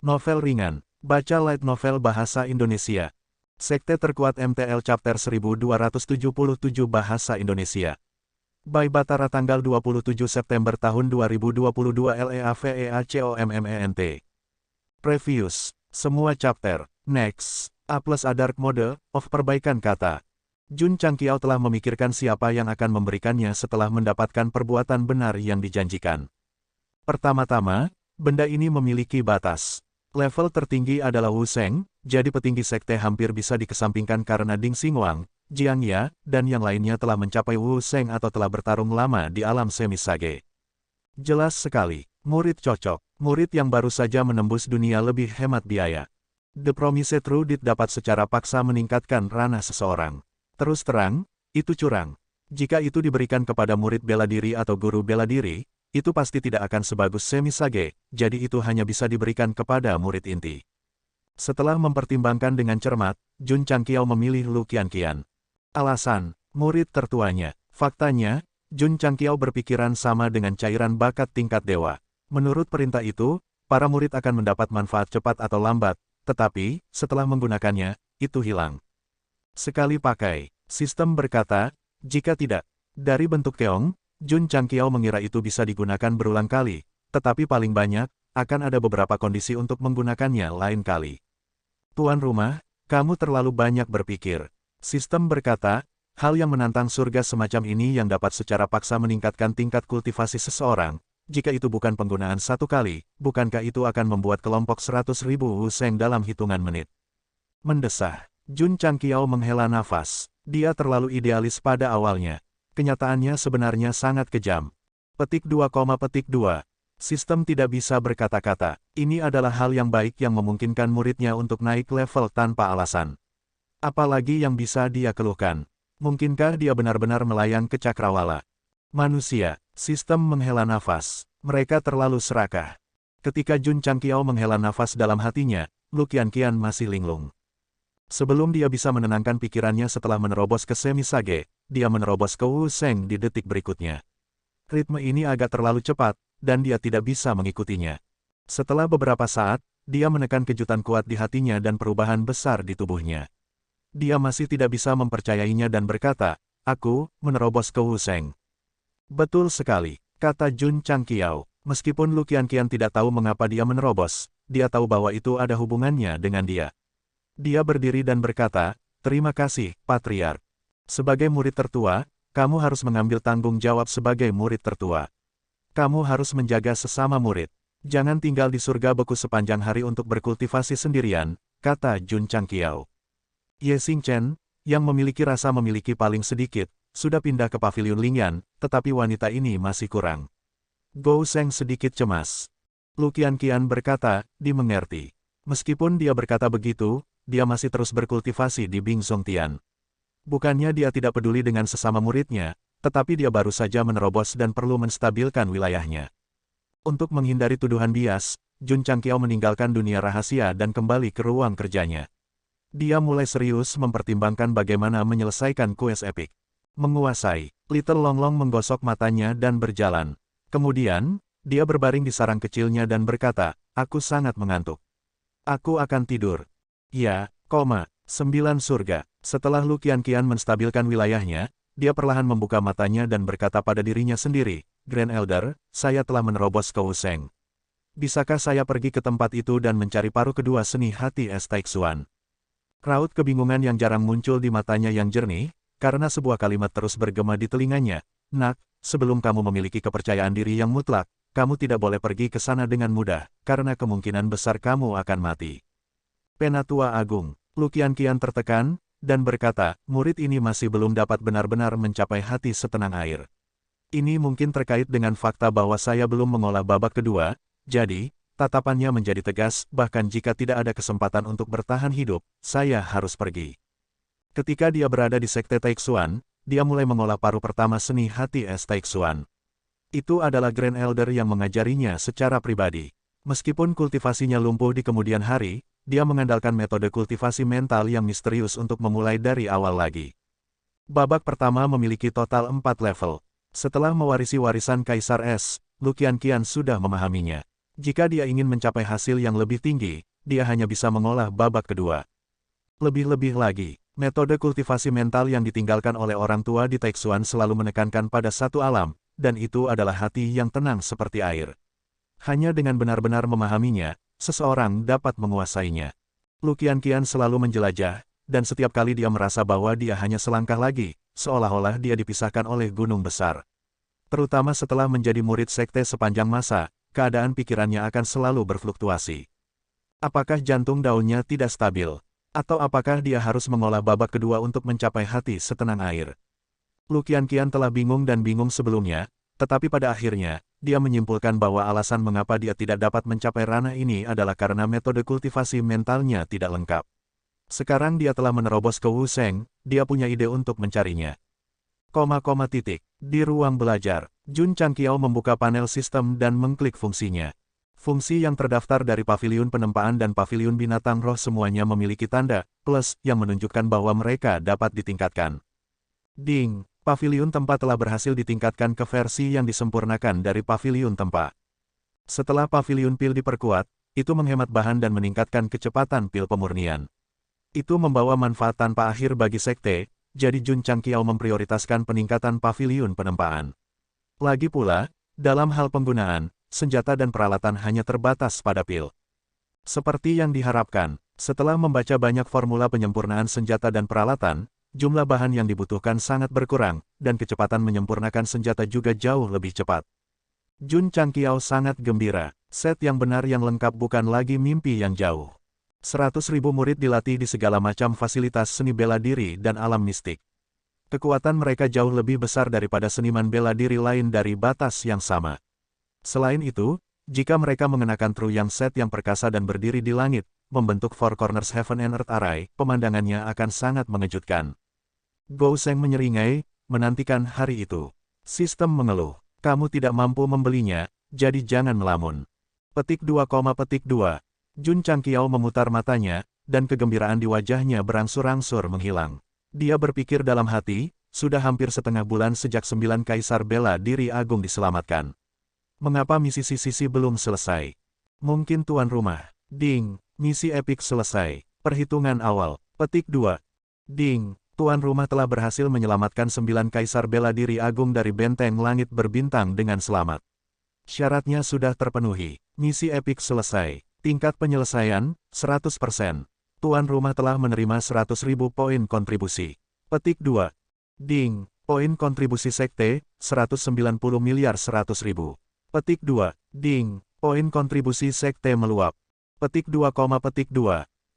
Novel ringan. Baca light novel bahasa Indonesia. Sekte terkuat MTL Chapter 1277 Bahasa Indonesia. By Batara tanggal 27 September tahun 2022 LEAVEACOMMENT. Previous. Semua chapter. Next. A plus A dark mode of perbaikan kata. Jun Changqiao telah memikirkan siapa yang akan memberikannya setelah mendapatkan perbuatan benar yang dijanjikan. Pertama-tama, benda ini memiliki batas. Level tertinggi adalah Wu Sheng, jadi petinggi sekte hampir bisa dikesampingkan karena Ding Xinguang, Jiang Ya, dan yang lainnya telah mencapai Wu Sheng atau telah bertarung lama di alam semisage. Jelas sekali, murid cocok, murid yang baru saja menembus dunia lebih hemat biaya. The Promised Rudit dapat secara paksa meningkatkan ranah seseorang. Terus terang, itu curang. Jika itu diberikan kepada murid bela diri atau guru bela diri, itu pasti tidak akan sebagus semisage, jadi itu hanya bisa diberikan kepada murid inti. Setelah mempertimbangkan dengan cermat, Jun Changqiao memilih Lu Qianqian. Alasan, murid tertuanya. Faktanya, Jun Changqiao berpikiran sama dengan cairan bakat tingkat dewa. Menurut perintah itu, para murid akan mendapat manfaat cepat atau lambat, tetapi, setelah menggunakannya, itu hilang. Sekali pakai, sistem berkata, jika tidak, dari bentuk keong, Jun Changqiao mengira itu bisa digunakan berulang kali, tetapi paling banyak, akan ada beberapa kondisi untuk menggunakannya lain kali. Tuan rumah, kamu terlalu banyak berpikir. Sistem berkata, hal yang menantang surga semacam ini yang dapat secara paksa meningkatkan tingkat kultivasi seseorang, jika itu bukan penggunaan satu kali, bukankah itu akan membuat kelompok 100.000 Wu Sheng dalam hitungan menit? Mendesah, Jun Changqiao menghela nafas. Dia terlalu idealis pada awalnya. Kenyataannya sebenarnya sangat kejam. Petik 2, petik 2. Sistem tidak bisa berkata-kata. Ini adalah hal yang baik yang memungkinkan muridnya untuk naik level tanpa alasan. Apalagi yang bisa dia keluhkan. Mungkinkah dia benar-benar melayang ke cakrawala? Manusia, sistem menghela nafas. Mereka terlalu serakah. Ketika Jun Changqiao menghela nafas dalam hatinya, Lu Qianqian masih linglung. Sebelum dia bisa menenangkan pikirannya setelah menerobos ke semisage, dia menerobos ke Wu Sheng di detik berikutnya. Ritme ini agak terlalu cepat, dan dia tidak bisa mengikutinya. Setelah beberapa saat, dia menekan kejutan kuat di hatinya dan perubahan besar di tubuhnya. Dia masih tidak bisa mempercayainya dan berkata, aku, menerobos ke Wu Sheng. Betul sekali, kata Jun Changqiao. Meskipun Lu Qianqian tidak tahu mengapa dia menerobos, dia tahu bahwa itu ada hubungannya dengan dia. Dia berdiri dan berkata, terima kasih, Patriark. Sebagai murid tertua, kamu harus mengambil tanggung jawab sebagai murid tertua. Kamu harus menjaga sesama murid. Jangan tinggal di surga beku sepanjang hari untuk berkultivasi sendirian, kata Jun Changqiao. Ye Xingchen, yang memiliki rasa memiliki paling sedikit, sudah pindah ke pavilion Lingyan, tetapi wanita ini masih kurang. Gou Sheng sedikit cemas. Lu Qianqian berkata, dimengerti. Meskipun dia berkata begitu, dia masih terus berkultivasi di Bing Zongtian. Bukannya dia tidak peduli dengan sesama muridnya, tetapi dia baru saja menerobos dan perlu menstabilkan wilayahnya. Untuk menghindari tuduhan bias, Jun Changqiao meninggalkan dunia rahasia dan kembali ke ruang kerjanya. Dia mulai serius mempertimbangkan bagaimana menyelesaikan kues epik. Menguasai, Little Longlong menggosok matanya dan berjalan. Kemudian, dia berbaring di sarang kecilnya dan berkata, aku sangat mengantuk. Aku akan tidur. Ya, 9 surga. Setelah Lu Qianqian menstabilkan wilayahnya, dia perlahan membuka matanya dan berkata pada dirinya sendiri, Grand Elder, saya telah menerobos ke Wu Sheng. Bisakah saya pergi ke tempat itu dan mencari paruh kedua seni hati Es Taixuan? Raut kebingungan yang jarang muncul di matanya yang jernih, karena sebuah kalimat terus bergema di telinganya. Nak, sebelum kamu memiliki kepercayaan diri yang mutlak, kamu tidak boleh pergi ke sana dengan mudah, karena kemungkinan besar kamu akan mati. Penatua Agung, Lu Qianqian tertekan, dan berkata, murid ini masih belum dapat benar-benar mencapai hati setenang air. Ini mungkin terkait dengan fakta bahwa saya belum mengolah babak kedua, jadi, tatapannya menjadi tegas, bahkan jika tidak ada kesempatan untuk bertahan hidup, saya harus pergi. Ketika dia berada di Sekte Taixuan, dia mulai mengolah paruh pertama seni hati Es Taixuan. Itu adalah Grand Elder yang mengajarinya secara pribadi. Meskipun kultivasinya lumpuh di kemudian hari, dia mengandalkan metode kultivasi mental yang misterius untuk memulai dari awal lagi. Babak pertama memiliki total 4 level. Setelah mewarisi warisan Kaisar Es, Lu Qianqian sudah memahaminya. Jika dia ingin mencapai hasil yang lebih tinggi, dia hanya bisa mengolah babak kedua. Lebih-lebih lagi, metode kultivasi mental yang ditinggalkan oleh orang tua di Taixuan selalu menekankan pada satu alam, dan itu adalah hati yang tenang seperti air. Hanya dengan benar-benar memahaminya, seseorang dapat menguasainya. Lu Qianqian selalu menjelajah, dan setiap kali dia merasa bahwa dia hanya selangkah lagi, seolah-olah dia dipisahkan oleh gunung besar. Terutama setelah menjadi murid sekte sepanjang masa, keadaan pikirannya akan selalu berfluktuasi. Apakah jantung daunnya tidak stabil? Atau apakah dia harus mengolah babak kedua untuk mencapai hati setenang air? Lu Qianqian telah bingung dan bingung sebelumnya, tetapi pada akhirnya, dia menyimpulkan bahwa alasan mengapa dia tidak dapat mencapai ranah ini adalah karena metode kultivasi mentalnya tidak lengkap. Sekarang dia telah menerobos ke Wu Sheng, dia punya ide untuk mencarinya. Di ruang belajar, Jun Changqiao membuka panel sistem dan mengklik fungsinya. Fungsi yang terdaftar dari paviliun penempaan dan paviliun binatang roh semuanya memiliki tanda plus yang menunjukkan bahwa mereka dapat ditingkatkan. Ding, paviliun tempat telah berhasil ditingkatkan ke versi yang disempurnakan dari paviliun tempat. Setelah paviliun pil diperkuat, itu menghemat bahan dan meningkatkan kecepatan pil pemurnian. Itu membawa manfaat tanpa akhir bagi sekte, jadi Jun Changqiao memprioritaskan peningkatan paviliun penempaan. Lagi pula, dalam hal penggunaan, senjata dan peralatan hanya terbatas pada pil. Seperti yang diharapkan, setelah membaca banyak formula penyempurnaan senjata dan peralatan, jumlah bahan yang dibutuhkan sangat berkurang, dan kecepatan menyempurnakan senjata juga jauh lebih cepat. Jun Changqiao sangat gembira, set yang benar yang lengkap bukan lagi mimpi yang jauh. 100.000 murid dilatih di segala macam fasilitas seni bela diri dan alam mistik. Kekuatan mereka jauh lebih besar daripada seniman bela diri lain dari batas yang sama. Selain itu, jika mereka mengenakan True Yang Set yang perkasa dan berdiri di langit, membentuk Four Corners Heaven and Earth Array, pemandangannya akan sangat mengejutkan. Gou Sheng menyeringai, menantikan hari itu. Sistem mengeluh, kamu tidak mampu membelinya, jadi jangan melamun. Petik 2, Jun Changqiao memutar matanya, dan kegembiraan di wajahnya berangsur-angsur menghilang. Dia berpikir dalam hati, sudah hampir setengah bulan sejak 9 kaisar bela diri agung diselamatkan. Mengapa misi Sisi belum selesai? Mungkin tuan rumah. Ding, misi epik selesai. Perhitungan awal. Petik 2. Ding, tuan rumah telah berhasil menyelamatkan 9 kaisar bela diri agung dari benteng langit berbintang dengan selamat. Syaratnya sudah terpenuhi. Misi epik selesai. Tingkat penyelesaian, 100%. Tuan rumah telah menerima 100.000 poin kontribusi. Petik 2. Ding, poin kontribusi sekte, 190 miliar 100.000. Petik 2. Ding, poin kontribusi sekte meluap. Petik 2,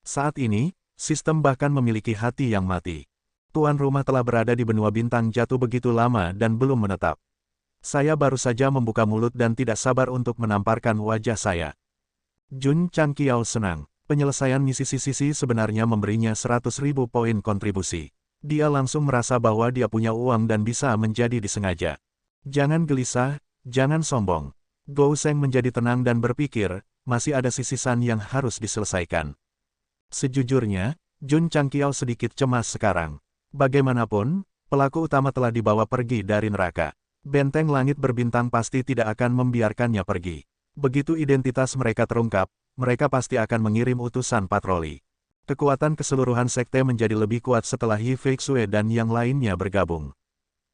Saat ini, sistem bahkan memiliki hati yang mati. Tuan rumah telah berada di benua bintang jatuh begitu lama dan belum menetap. Saya baru saja membuka mulut dan tidak sabar untuk menamparkan wajah saya. Jun Changqiao senang. Penyelesaian misi Sisi sebenarnya memberinya 100.000 poin kontribusi. Dia langsung merasa bahwa dia punya uang dan bisa menjadi disengaja. Jangan gelisah, jangan sombong. Gou Sheng menjadi tenang dan berpikir, masih ada sisisan yang harus diselesaikan. Sejujurnya, Jun Changqiao sedikit cemas sekarang. Bagaimanapun, pelaku utama telah dibawa pergi dari neraka. Benteng langit berbintang pasti tidak akan membiarkannya pergi. Begitu identitas mereka terungkap, mereka pasti akan mengirim utusan patroli. Kekuatan keseluruhan sekte menjadi lebih kuat setelah Yi Feixue dan yang lainnya bergabung.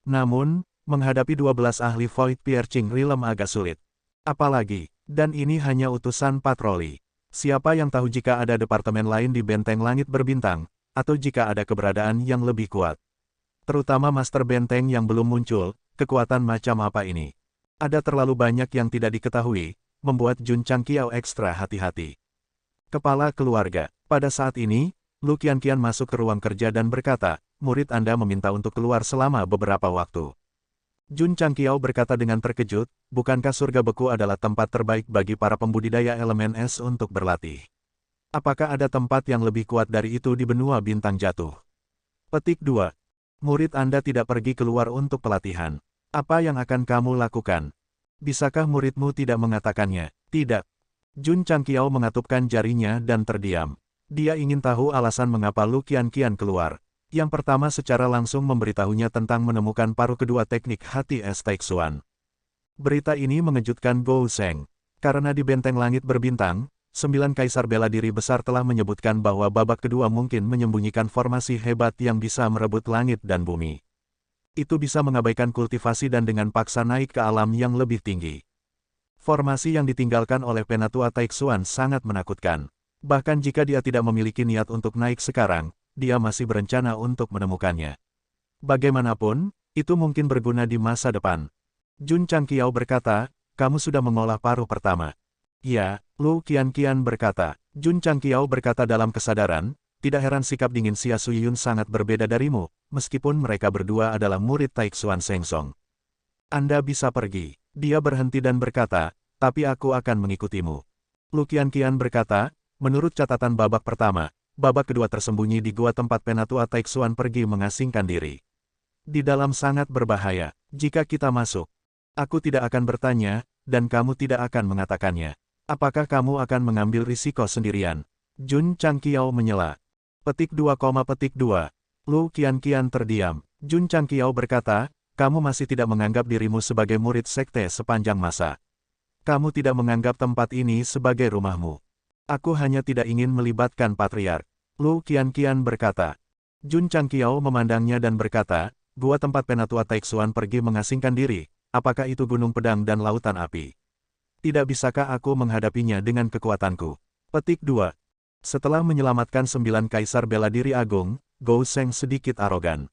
Namun, menghadapi 12 ahli Void Piercing Realm agak sulit. Apalagi, dan ini hanya utusan patroli. Siapa yang tahu jika ada departemen lain di benteng langit berbintang, atau jika ada keberadaan yang lebih kuat. Terutama Master Benteng yang belum muncul, kekuatan macam apa ini? Ada terlalu banyak yang tidak diketahui, membuat Jun Changqiao ekstra hati-hati. Kepala keluarga, pada saat ini, Lu Qianqian masuk ke ruang kerja dan berkata, murid Anda meminta untuk keluar selama beberapa waktu. Jun Changqiao berkata dengan terkejut, bukankah surga beku adalah tempat terbaik bagi para pembudidaya elemen es untuk berlatih? Apakah ada tempat yang lebih kuat dari itu di benua bintang jatuh? Petik 2. Murid Anda tidak pergi keluar untuk pelatihan. Apa yang akan kamu lakukan? Bisakah muridmu tidak mengatakannya? Tidak. Jun Changqiao mengatupkan jarinya dan terdiam. Dia ingin tahu alasan mengapa Lu Qianqian keluar. Yang pertama secara langsung memberitahunya tentang menemukan paruh kedua teknik hati es Taixuan. Berita ini mengejutkan Gou Sheng. Karena di Benteng Langit Berbintang, 9 kaisar bela diri besar telah menyebutkan bahwa babak kedua mungkin menyembunyikan formasi hebat yang bisa merebut langit dan bumi. Itu bisa mengabaikan kultivasi dan dengan paksa naik ke alam yang lebih tinggi. Formasi yang ditinggalkan oleh Penatua Taixuan sangat menakutkan. Bahkan jika dia tidak memiliki niat untuk naik sekarang, dia masih berencana untuk menemukannya. Bagaimanapun, itu mungkin berguna di masa depan. Jun Changqiao berkata, kamu sudah mengolah paruh pertama. Ya, Lu Qianqian berkata. Jun Changqiao berkata dalam kesadaran, tidak heran sikap dingin Xia Suyun sangat berbeda darimu, meskipun mereka berdua adalah murid Taixuan Shengsong. Anda bisa pergi. Dia berhenti dan berkata, tapi aku akan mengikutimu. Lu Qianqian berkata, menurut catatan babak pertama, babak kedua tersembunyi di gua tempat Penatua Taixuan pergi mengasingkan diri. Di dalam sangat berbahaya, jika kita masuk. Aku tidak akan bertanya, dan kamu tidak akan mengatakannya. Apakah kamu akan mengambil risiko sendirian? Jun Changqiao menyela. Petik 2, petik 2. Lu Qianqian terdiam. Jun Changqiao berkata, kamu masih tidak menganggap dirimu sebagai murid sekte sepanjang masa. Kamu tidak menganggap tempat ini sebagai rumahmu. Aku hanya tidak ingin melibatkan patriark. Lu Qianqian berkata. Jun Changqiao memandangnya dan berkata, gua tempat Penatua Taixuan pergi mengasingkan diri, apakah itu gunung pedang dan lautan api? Tidak bisakah aku menghadapinya dengan kekuatanku? Petik 2. Setelah menyelamatkan 9 kaisar bela diri agung, Gou Sheng sedikit arogan.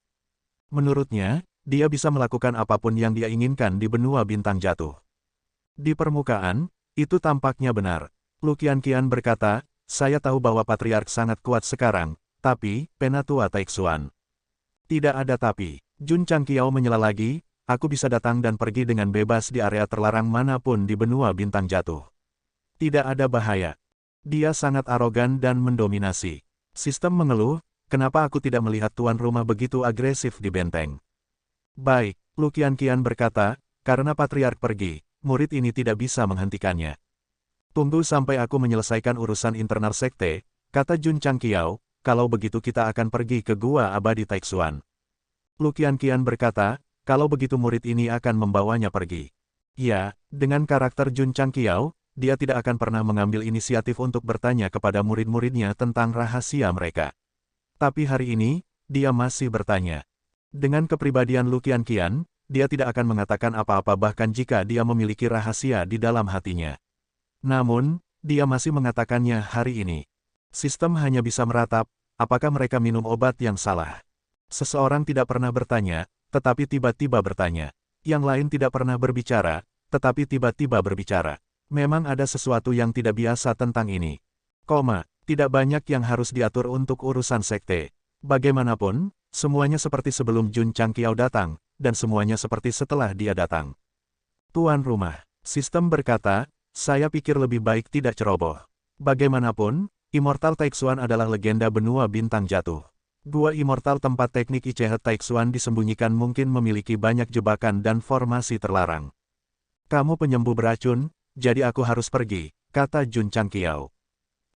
Menurutnya, dia bisa melakukan apapun yang dia inginkan di benua bintang jatuh. Di permukaan, itu tampaknya benar. Lu Qianqian berkata, saya tahu bahwa patriark sangat kuat sekarang, tapi, Penatua Taixuan. Tidak ada tapi. Jun Changqiao menyela lagi, aku bisa datang dan pergi dengan bebas di area terlarang manapun di benua bintang jatuh. Tidak ada bahaya. Dia sangat arogan dan mendominasi. Sistem mengeluh, kenapa aku tidak melihat tuan rumah begitu agresif di benteng? Baik, Lu Qianqian berkata, karena patriark pergi, murid ini tidak bisa menghentikannya. Tunggu sampai aku menyelesaikan urusan internal sekte, kata Jun Changqiao, kalau begitu kita akan pergi ke gua abadi Taixuan. Lu Qianqian berkata, kalau begitu murid ini akan membawanya pergi. Ya, dengan karakter Jun Changqiao, dia tidak akan pernah mengambil inisiatif untuk bertanya kepada murid-muridnya tentang rahasia mereka. Tapi hari ini, dia masih bertanya. Dengan kepribadian Lu Qianqian, dia tidak akan mengatakan apa-apa bahkan jika dia memiliki rahasia di dalam hatinya. Namun, dia masih mengatakannya hari ini. Sistem hanya bisa meratap, apakah mereka minum obat yang salah. Seseorang tidak pernah bertanya, tetapi tiba-tiba bertanya. Yang lain tidak pernah berbicara, tetapi tiba-tiba berbicara. Memang ada sesuatu yang tidak biasa tentang ini. Tidak banyak yang harus diatur untuk urusan sekte. Bagaimanapun, semuanya seperti sebelum Jun Changqiao datang, dan semuanya seperti setelah dia datang. Tuan rumah, sistem berkata, saya pikir lebih baik tidak ceroboh. Bagaimanapun, Immortal Taixuan adalah legenda benua bintang jatuh. Gua Immortal tempat teknik Ichehe Taixuan disembunyikan mungkin memiliki banyak jebakan dan formasi terlarang. Kamu penyembuh beracun, jadi aku harus pergi, kata Jun Changqiao.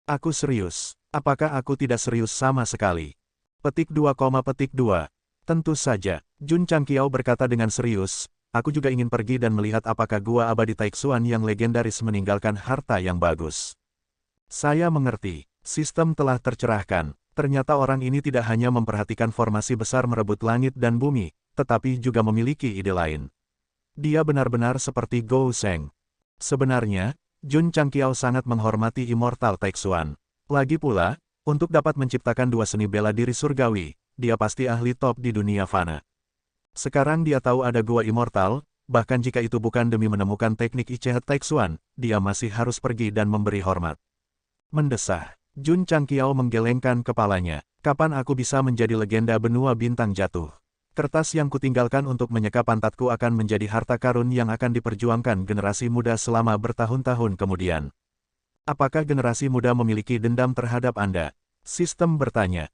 Aku serius. Apakah aku tidak serius sama sekali? Petik 2, petik 2. Tentu saja, Jun Changqiao berkata dengan serius, aku juga ingin pergi dan melihat apakah gua abadi Taixuan yang legendaris meninggalkan harta yang bagus. Saya mengerti, sistem telah tercerahkan. Ternyata orang ini tidak hanya memperhatikan formasi besar merebut langit dan bumi, tetapi juga memiliki ide lain. Dia benar-benar seperti Gou Sheng. Sebenarnya, Jun Changqiao sangat menghormati Immortal Taixuan. Lagi pula, untuk dapat menciptakan dua seni bela diri surgawi, dia pasti ahli top di dunia fana. Sekarang dia tahu ada gua Immortal, bahkan jika itu bukan demi menemukan teknik Ichehe Taixuan, dia masih harus pergi dan memberi hormat. Mendesah. Jun Changqiao menggelengkan kepalanya. Kapan aku bisa menjadi legenda benua bintang jatuh? Kertas yang kutinggalkan untuk menyeka pantatku akan menjadi harta karun yang akan diperjuangkan generasi muda selama bertahun-tahun kemudian. Apakah generasi muda memiliki dendam terhadap Anda? Sistem bertanya.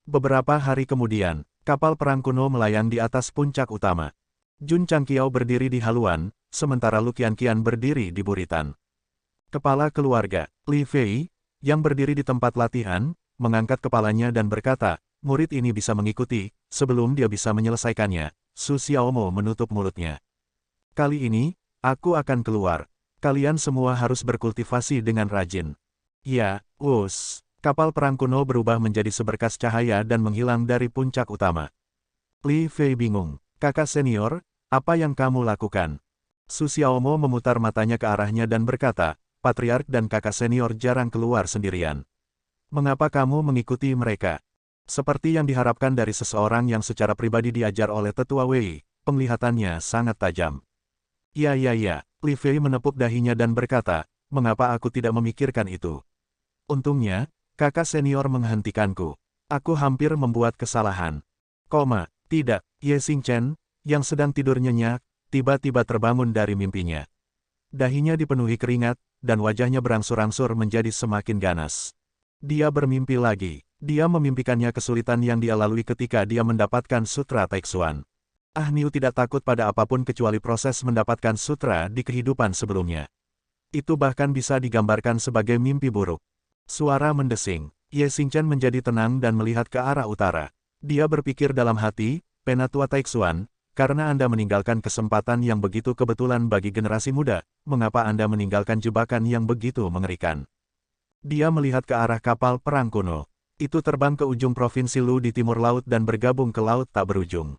Beberapa hari kemudian, kapal perang kuno melayang di atas puncak utama. Jun Changqiao berdiri di haluan, sementara Lu Qianqian berdiri di buritan. Kepala keluarga, Li Fei, yang berdiri di tempat latihan, mengangkat kepalanya dan berkata, murid ini bisa mengikuti, sebelum dia bisa menyelesaikannya. Su Xiaomo menutup mulutnya. Kali ini, aku akan keluar. Kalian semua harus berkultivasi dengan rajin. Ya, kapal perang kuno berubah menjadi seberkas cahaya dan menghilang dari puncak utama. Li Fei bingung. Kakak senior, apa yang kamu lakukan? Su Xiaomo memutar matanya ke arahnya dan berkata, Patriark dan kakak senior jarang keluar sendirian. Mengapa kamu mengikuti mereka? Seperti yang diharapkan dari seseorang yang secara pribadi diajar oleh tetua Wei, penglihatannya sangat tajam. Ya. Li Fei menepuk dahinya dan berkata, mengapa aku tidak memikirkan itu? Untungnya, kakak senior menghentikanku. Aku hampir membuat kesalahan. Tidak, Ye Xingchen, yang sedang tidur nyenyak, tiba-tiba terbangun dari mimpinya. Dahinya dipenuhi keringat, dan wajahnya berangsur-angsur menjadi semakin ganas. Dia bermimpi lagi. Dia memimpikannya kesulitan yang dia lalui ketika dia mendapatkan Sutra Taixuan. Ah Niu tidak takut pada apapun kecuali proses mendapatkan sutra di kehidupan sebelumnya. Itu bahkan bisa digambarkan sebagai mimpi buruk. Suara mendesing. Ye Xingchen menjadi tenang dan melihat ke arah utara. Dia berpikir dalam hati, Penatua Taixuan, karena Anda meninggalkan kesempatan yang begitu kebetulan bagi generasi muda, mengapa Anda meninggalkan jebakan yang begitu mengerikan? Dia melihat ke arah kapal perang kuno. Itu terbang ke ujung provinsi Lu di timur laut dan bergabung ke laut tak berujung.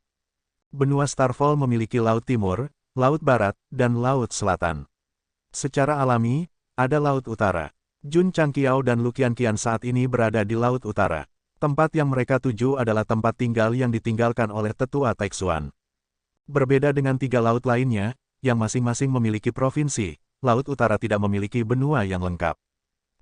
Benua Starfall memiliki Laut Timur, Laut Barat, dan Laut Selatan. Secara alami, ada Laut Utara. Jun Changqiao dan Lu Qianqian saat ini berada di Laut Utara. Tempat yang mereka tuju adalah tempat tinggal yang ditinggalkan oleh tetua Taixuan. Berbeda dengan 3 laut lainnya, yang masing-masing memiliki provinsi, Laut Utara tidak memiliki benua yang lengkap.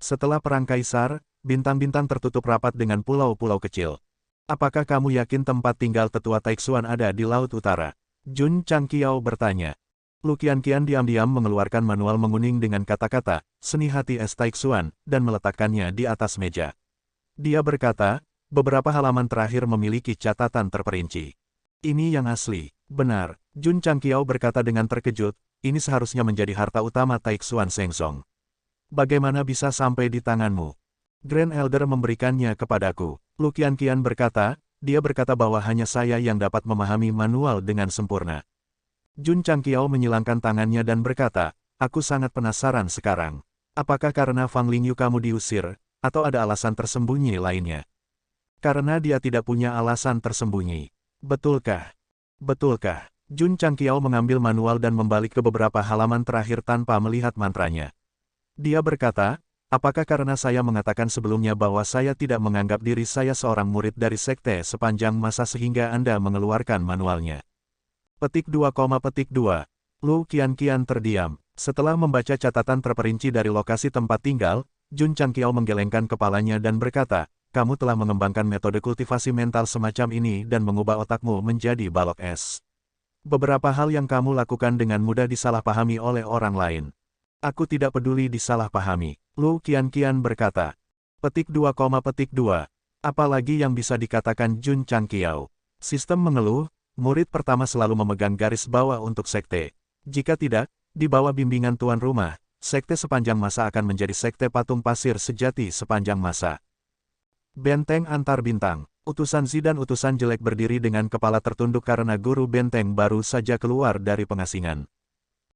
Setelah Perang Kaisar, bintang-bintang tertutup rapat dengan pulau-pulau kecil. Apakah kamu yakin tempat tinggal tetua Taixuan ada di Laut Utara? Jun Changqiao bertanya. Lu Qianqian diam-diam mengeluarkan manual menguning dengan kata-kata, Seni Hati Es Taixuan, dan meletakkannya di atas meja. Dia berkata, beberapa halaman terakhir memiliki catatan terperinci. Ini yang asli. Benar, Jun Changqiao berkata dengan terkejut, ini seharusnya menjadi harta utama Taixuan Shengzong. Bagaimana bisa sampai di tanganmu? Grand Elder memberikannya kepadaku. Lu Qianqian berkata, dia berkata bahwa hanya saya yang dapat memahami manual dengan sempurna. Jun Changqiao menyilangkan tangannya dan berkata, aku sangat penasaran sekarang. Apakah karena Fang Lingyu kamu diusir, atau ada alasan tersembunyi lainnya? Karena dia tidak punya alasan tersembunyi. Betulkah? Betulkah? Jun Changqiao mengambil manual dan membalik ke beberapa halaman terakhir tanpa melihat mantranya. Dia berkata, apakah karena saya mengatakan sebelumnya bahwa saya tidak menganggap diri saya seorang murid dari sekte sepanjang masa sehingga Anda mengeluarkan manualnya? Petik 2, Lu Qianqian terdiam. Setelah membaca catatan terperinci dari lokasi tempat tinggal, Jun Changqiao menggelengkan kepalanya dan berkata, kamu telah mengembangkan metode kultivasi mental semacam ini dan mengubah otakmu menjadi balok es. Beberapa hal yang kamu lakukan dengan mudah disalahpahami oleh orang lain. Aku tidak peduli disalahpahami, Lu Qianqian berkata. Petik 2, apalagi yang bisa dikatakan Jun Changqiao? Sistem mengeluh, murid pertama selalu memegang garis bawah untuk sekte. Jika tidak, di bawah bimbingan tuan rumah, sekte sepanjang masa akan menjadi sekte patung pasir sejati sepanjang masa. Benteng Antar Bintang. Utusan Zi dan utusan jelek berdiri dengan kepala tertunduk karena guru benteng baru saja keluar dari pengasingan.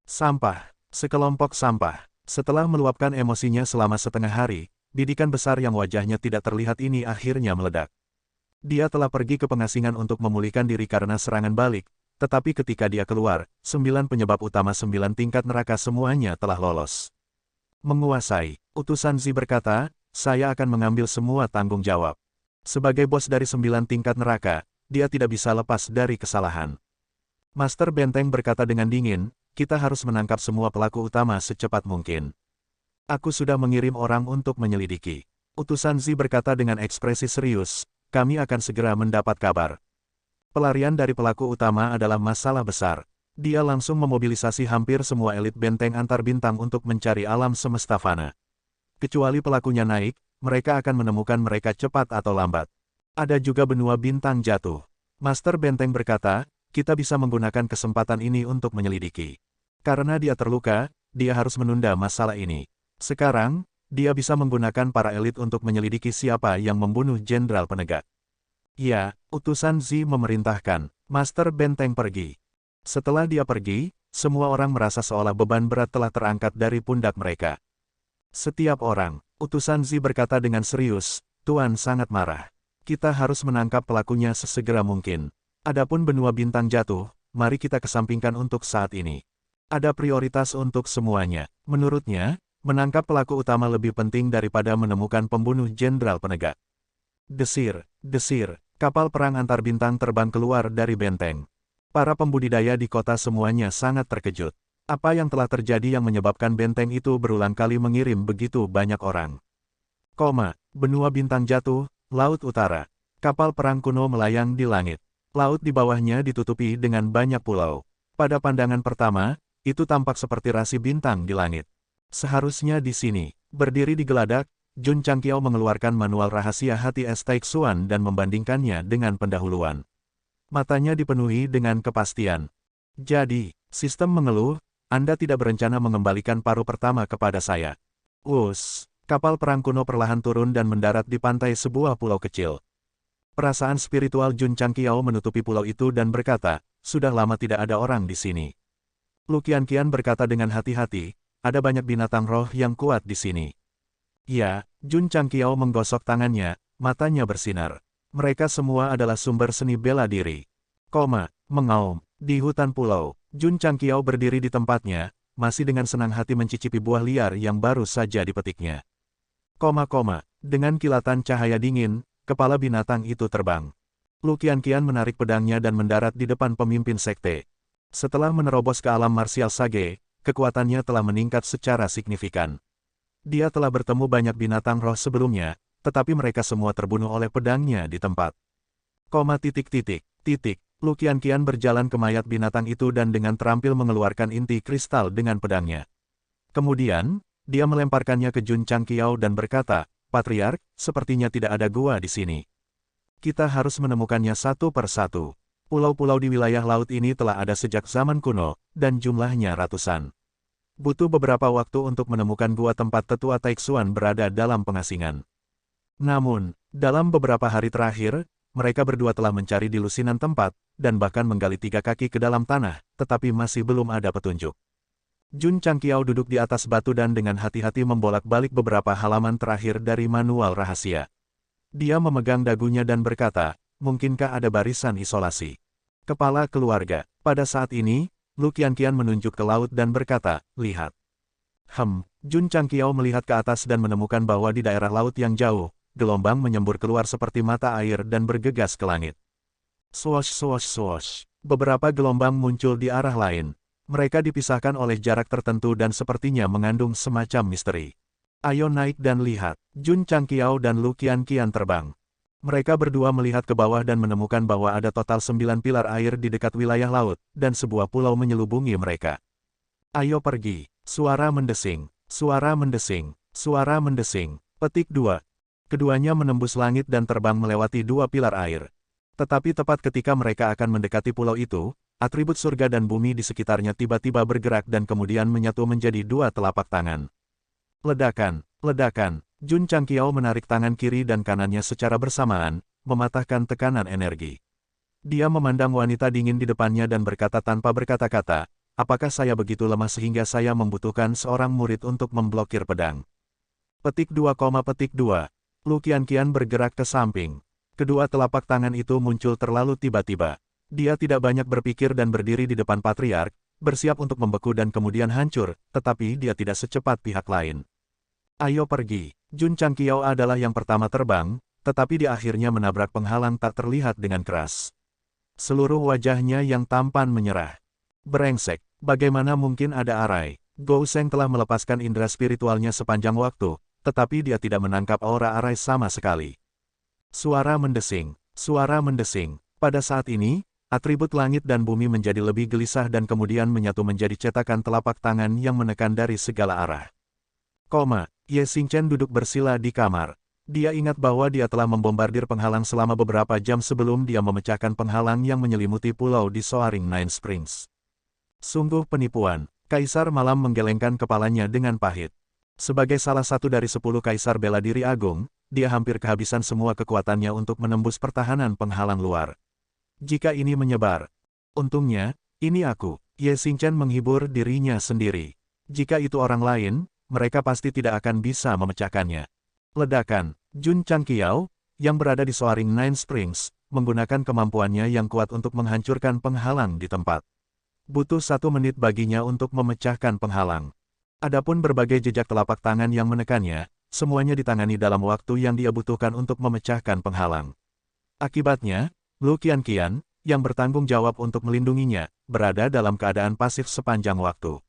Sampah. Sekelompok sampah. Setelah meluapkan emosinya selama setengah hari, bidikan besar yang wajahnya tidak terlihat ini akhirnya meledak. Dia telah pergi ke pengasingan untuk memulihkan diri karena serangan balik, tetapi ketika dia keluar, 9 penyebab utama 9 tingkat neraka semuanya telah lolos. Menguasai. Utusan Zi berkata, saya akan mengambil semua tanggung jawab. Sebagai bos dari 9 tingkat neraka, dia tidak bisa lepas dari kesalahan. Master Benteng berkata dengan dingin, kita harus menangkap semua pelaku utama secepat mungkin. Aku sudah mengirim orang untuk menyelidiki. Utusan Zi berkata dengan ekspresi serius, kami akan segera mendapat kabar. Pelarian dari pelaku utama adalah masalah besar. Dia langsung memobilisasi hampir semua elit benteng antar bintang untuk mencari alam semesta fana. Kecuali pelakunya naik, mereka akan menemukan mereka cepat atau lambat. Ada juga benua bintang jatuh. Master Benteng berkata, kita bisa menggunakan kesempatan ini untuk menyelidiki. Karena dia terluka, dia harus menunda masalah ini. Sekarang, dia bisa menggunakan para elit untuk menyelidiki siapa yang membunuh Jenderal Penegak. Ya, utusan Zi memerintahkan, Master Benteng pergi. Setelah dia pergi, Semua orang merasa seolah beban berat telah terangkat dari pundak mereka. Setiap orang, utusan Zi berkata dengan serius, Tuan sangat marah. Kita harus menangkap pelakunya sesegera mungkin. Adapun benua bintang jatuh, mari kita kesampingkan untuk saat ini. Ada prioritas untuk semuanya. Menurutnya, menangkap pelaku utama lebih penting daripada menemukan pembunuh jenderal penegak. Desir, desir, kapal perang antar bintang terbang keluar dari benteng. Para pembudidaya di kota semuanya sangat terkejut. Apa yang telah terjadi yang menyebabkan benteng itu berulang kali mengirim begitu banyak orang? Benua bintang jatuh, Laut Utara. Kapal perang kuno melayang di langit. Laut di bawahnya ditutupi dengan banyak pulau. Pada pandangan pertama, itu tampak seperti rasi bintang di langit. Seharusnya di sini, berdiri di geladak, Jun Changqiao mengeluarkan manual rahasia hati Es Taixuan dan membandingkannya dengan pendahuluan. Matanya dipenuhi dengan kepastian. Jadi, sistem mengeluh, Anda tidak berencana mengembalikan paruh pertama kepada saya. Kapal perang kuno perlahan turun dan mendarat di pantai sebuah pulau kecil. Perasaan spiritual Jun Changqiao menutupi pulau itu dan berkata, sudah lama tidak ada orang di sini. Lu Qianqian berkata dengan hati-hati, ada banyak binatang roh yang kuat di sini. Ya, Jun Changqiao menggosok tangannya, matanya bersinar. Mereka semua adalah sumber seni bela diri. Mengaum, di hutan pulau, Jun Changqiao berdiri di tempatnya, masih dengan senang hati mencicipi buah liar yang baru saja dipetiknya. Dengan kilatan cahaya dingin, kepala binatang itu terbang. Lu Qianqian menarik pedangnya dan mendarat di depan pemimpin sekte. Setelah menerobos ke alam marsial Sage, kekuatannya telah meningkat secara signifikan. Dia telah bertemu banyak binatang roh sebelumnya, tetapi mereka semua terbunuh oleh pedangnya di tempat. Lu Qianqian berjalan ke mayat binatang itu dan dengan terampil mengeluarkan inti kristal dengan pedangnya. Kemudian, dia melemparkannya ke Jun Changqiao dan berkata, Patriark, sepertinya tidak ada gua di sini. Kita harus menemukannya satu per satu. Pulau-pulau di wilayah laut ini telah ada sejak zaman kuno, dan jumlahnya ratusan. Butuh beberapa waktu untuk menemukan gua tempat tetua Taixuan berada dalam pengasingan. Namun, dalam beberapa hari terakhir, mereka berdua telah mencari di lusinan tempat, dan bahkan menggali 3 kaki ke dalam tanah, tetapi masih belum ada petunjuk. Jun Changqiao duduk di atas batu dan dengan hati-hati membolak-balik beberapa halaman terakhir dari manual rahasia. Dia memegang dagunya dan berkata, mungkinkah ada barisan isolasi? Kepala keluarga. Pada saat ini, Lu Qianqian menunjuk ke laut dan berkata, lihat. Jun Changqiao melihat ke atas dan menemukan bahwa di daerah laut yang jauh, gelombang menyembur keluar seperti mata air dan bergegas ke langit. Swosh swosh swosh. Beberapa gelombang muncul di arah lain. Mereka dipisahkan oleh jarak tertentu dan sepertinya mengandung semacam misteri. Ayo naik dan lihat. Jun Changqiao dan Lu Qianqian terbang. Mereka berdua melihat ke bawah dan menemukan bahwa ada total 9 pilar air di dekat wilayah laut, dan sebuah pulau menyelubungi mereka. Ayo pergi. Suara mendesing. Suara mendesing. Suara mendesing. Petik 2. Keduanya menembus langit dan terbang melewati 2 pilar air. Tetapi tepat ketika mereka akan mendekati pulau itu, atribut surga dan bumi di sekitarnya tiba-tiba bergerak dan kemudian menyatu menjadi 2 telapak tangan. Ledakan, ledakan. Jun Changqiao menarik tangan kiri dan kanannya secara bersamaan, mematahkan tekanan energi. Dia memandang wanita dingin di depannya dan berkata tanpa berkata-kata, apakah saya begitu lemah sehingga saya membutuhkan seorang murid untuk memblokir pedang? Petik 2, petik 2. Lu Qianqian bergerak ke samping. Kedua telapak tangan itu muncul terlalu tiba-tiba. Dia tidak banyak berpikir dan berdiri di depan Patriark, bersiap untuk membeku dan kemudian hancur, tetapi dia tidak secepat pihak lain. Ayo pergi. Jun Changqiao adalah yang pertama terbang, tetapi di akhirnya menabrak penghalang tak terlihat dengan keras. Seluruh wajahnya yang tampan menyerah. Brengsek, bagaimana mungkin ada arai? Gou Sheng telah melepaskan indera spiritualnya sepanjang waktu, tetapi dia tidak menangkap aura arai sama sekali. Suara mendesing, suara mendesing. Pada saat ini, atribut langit dan bumi menjadi lebih gelisah dan kemudian menyatu menjadi cetakan telapak tangan yang menekan dari segala arah. Ye Xingchen duduk bersila di kamar. Dia ingat bahwa dia telah membombardir penghalang selama beberapa jam sebelum dia memecahkan penghalang yang menyelimuti pulau di Soaring Nine Springs. Sungguh penipuan. Kaisar Malam menggelengkan kepalanya dengan pahit. Sebagai salah satu dari 10 kaisar bela diri agung, dia hampir kehabisan semua kekuatannya untuk menembus pertahanan penghalang luar. Jika ini menyebar. Untungnya, ini aku. Ye Xingchen menghibur dirinya sendiri. Jika itu orang lain, mereka pasti tidak akan bisa memecahkannya. Ledakan, Jun Changqiao, yang berada di Soaring Nine Springs, menggunakan kemampuannya yang kuat untuk menghancurkan penghalang di tempat. Butuh 1 menit baginya untuk memecahkan penghalang. Adapun berbagai jejak telapak tangan yang menekannya, semuanya ditangani dalam waktu yang dia butuhkan untuk memecahkan penghalang. Akibatnya, Lu Qianqian, yang bertanggung jawab untuk melindunginya, berada dalam keadaan pasif sepanjang waktu.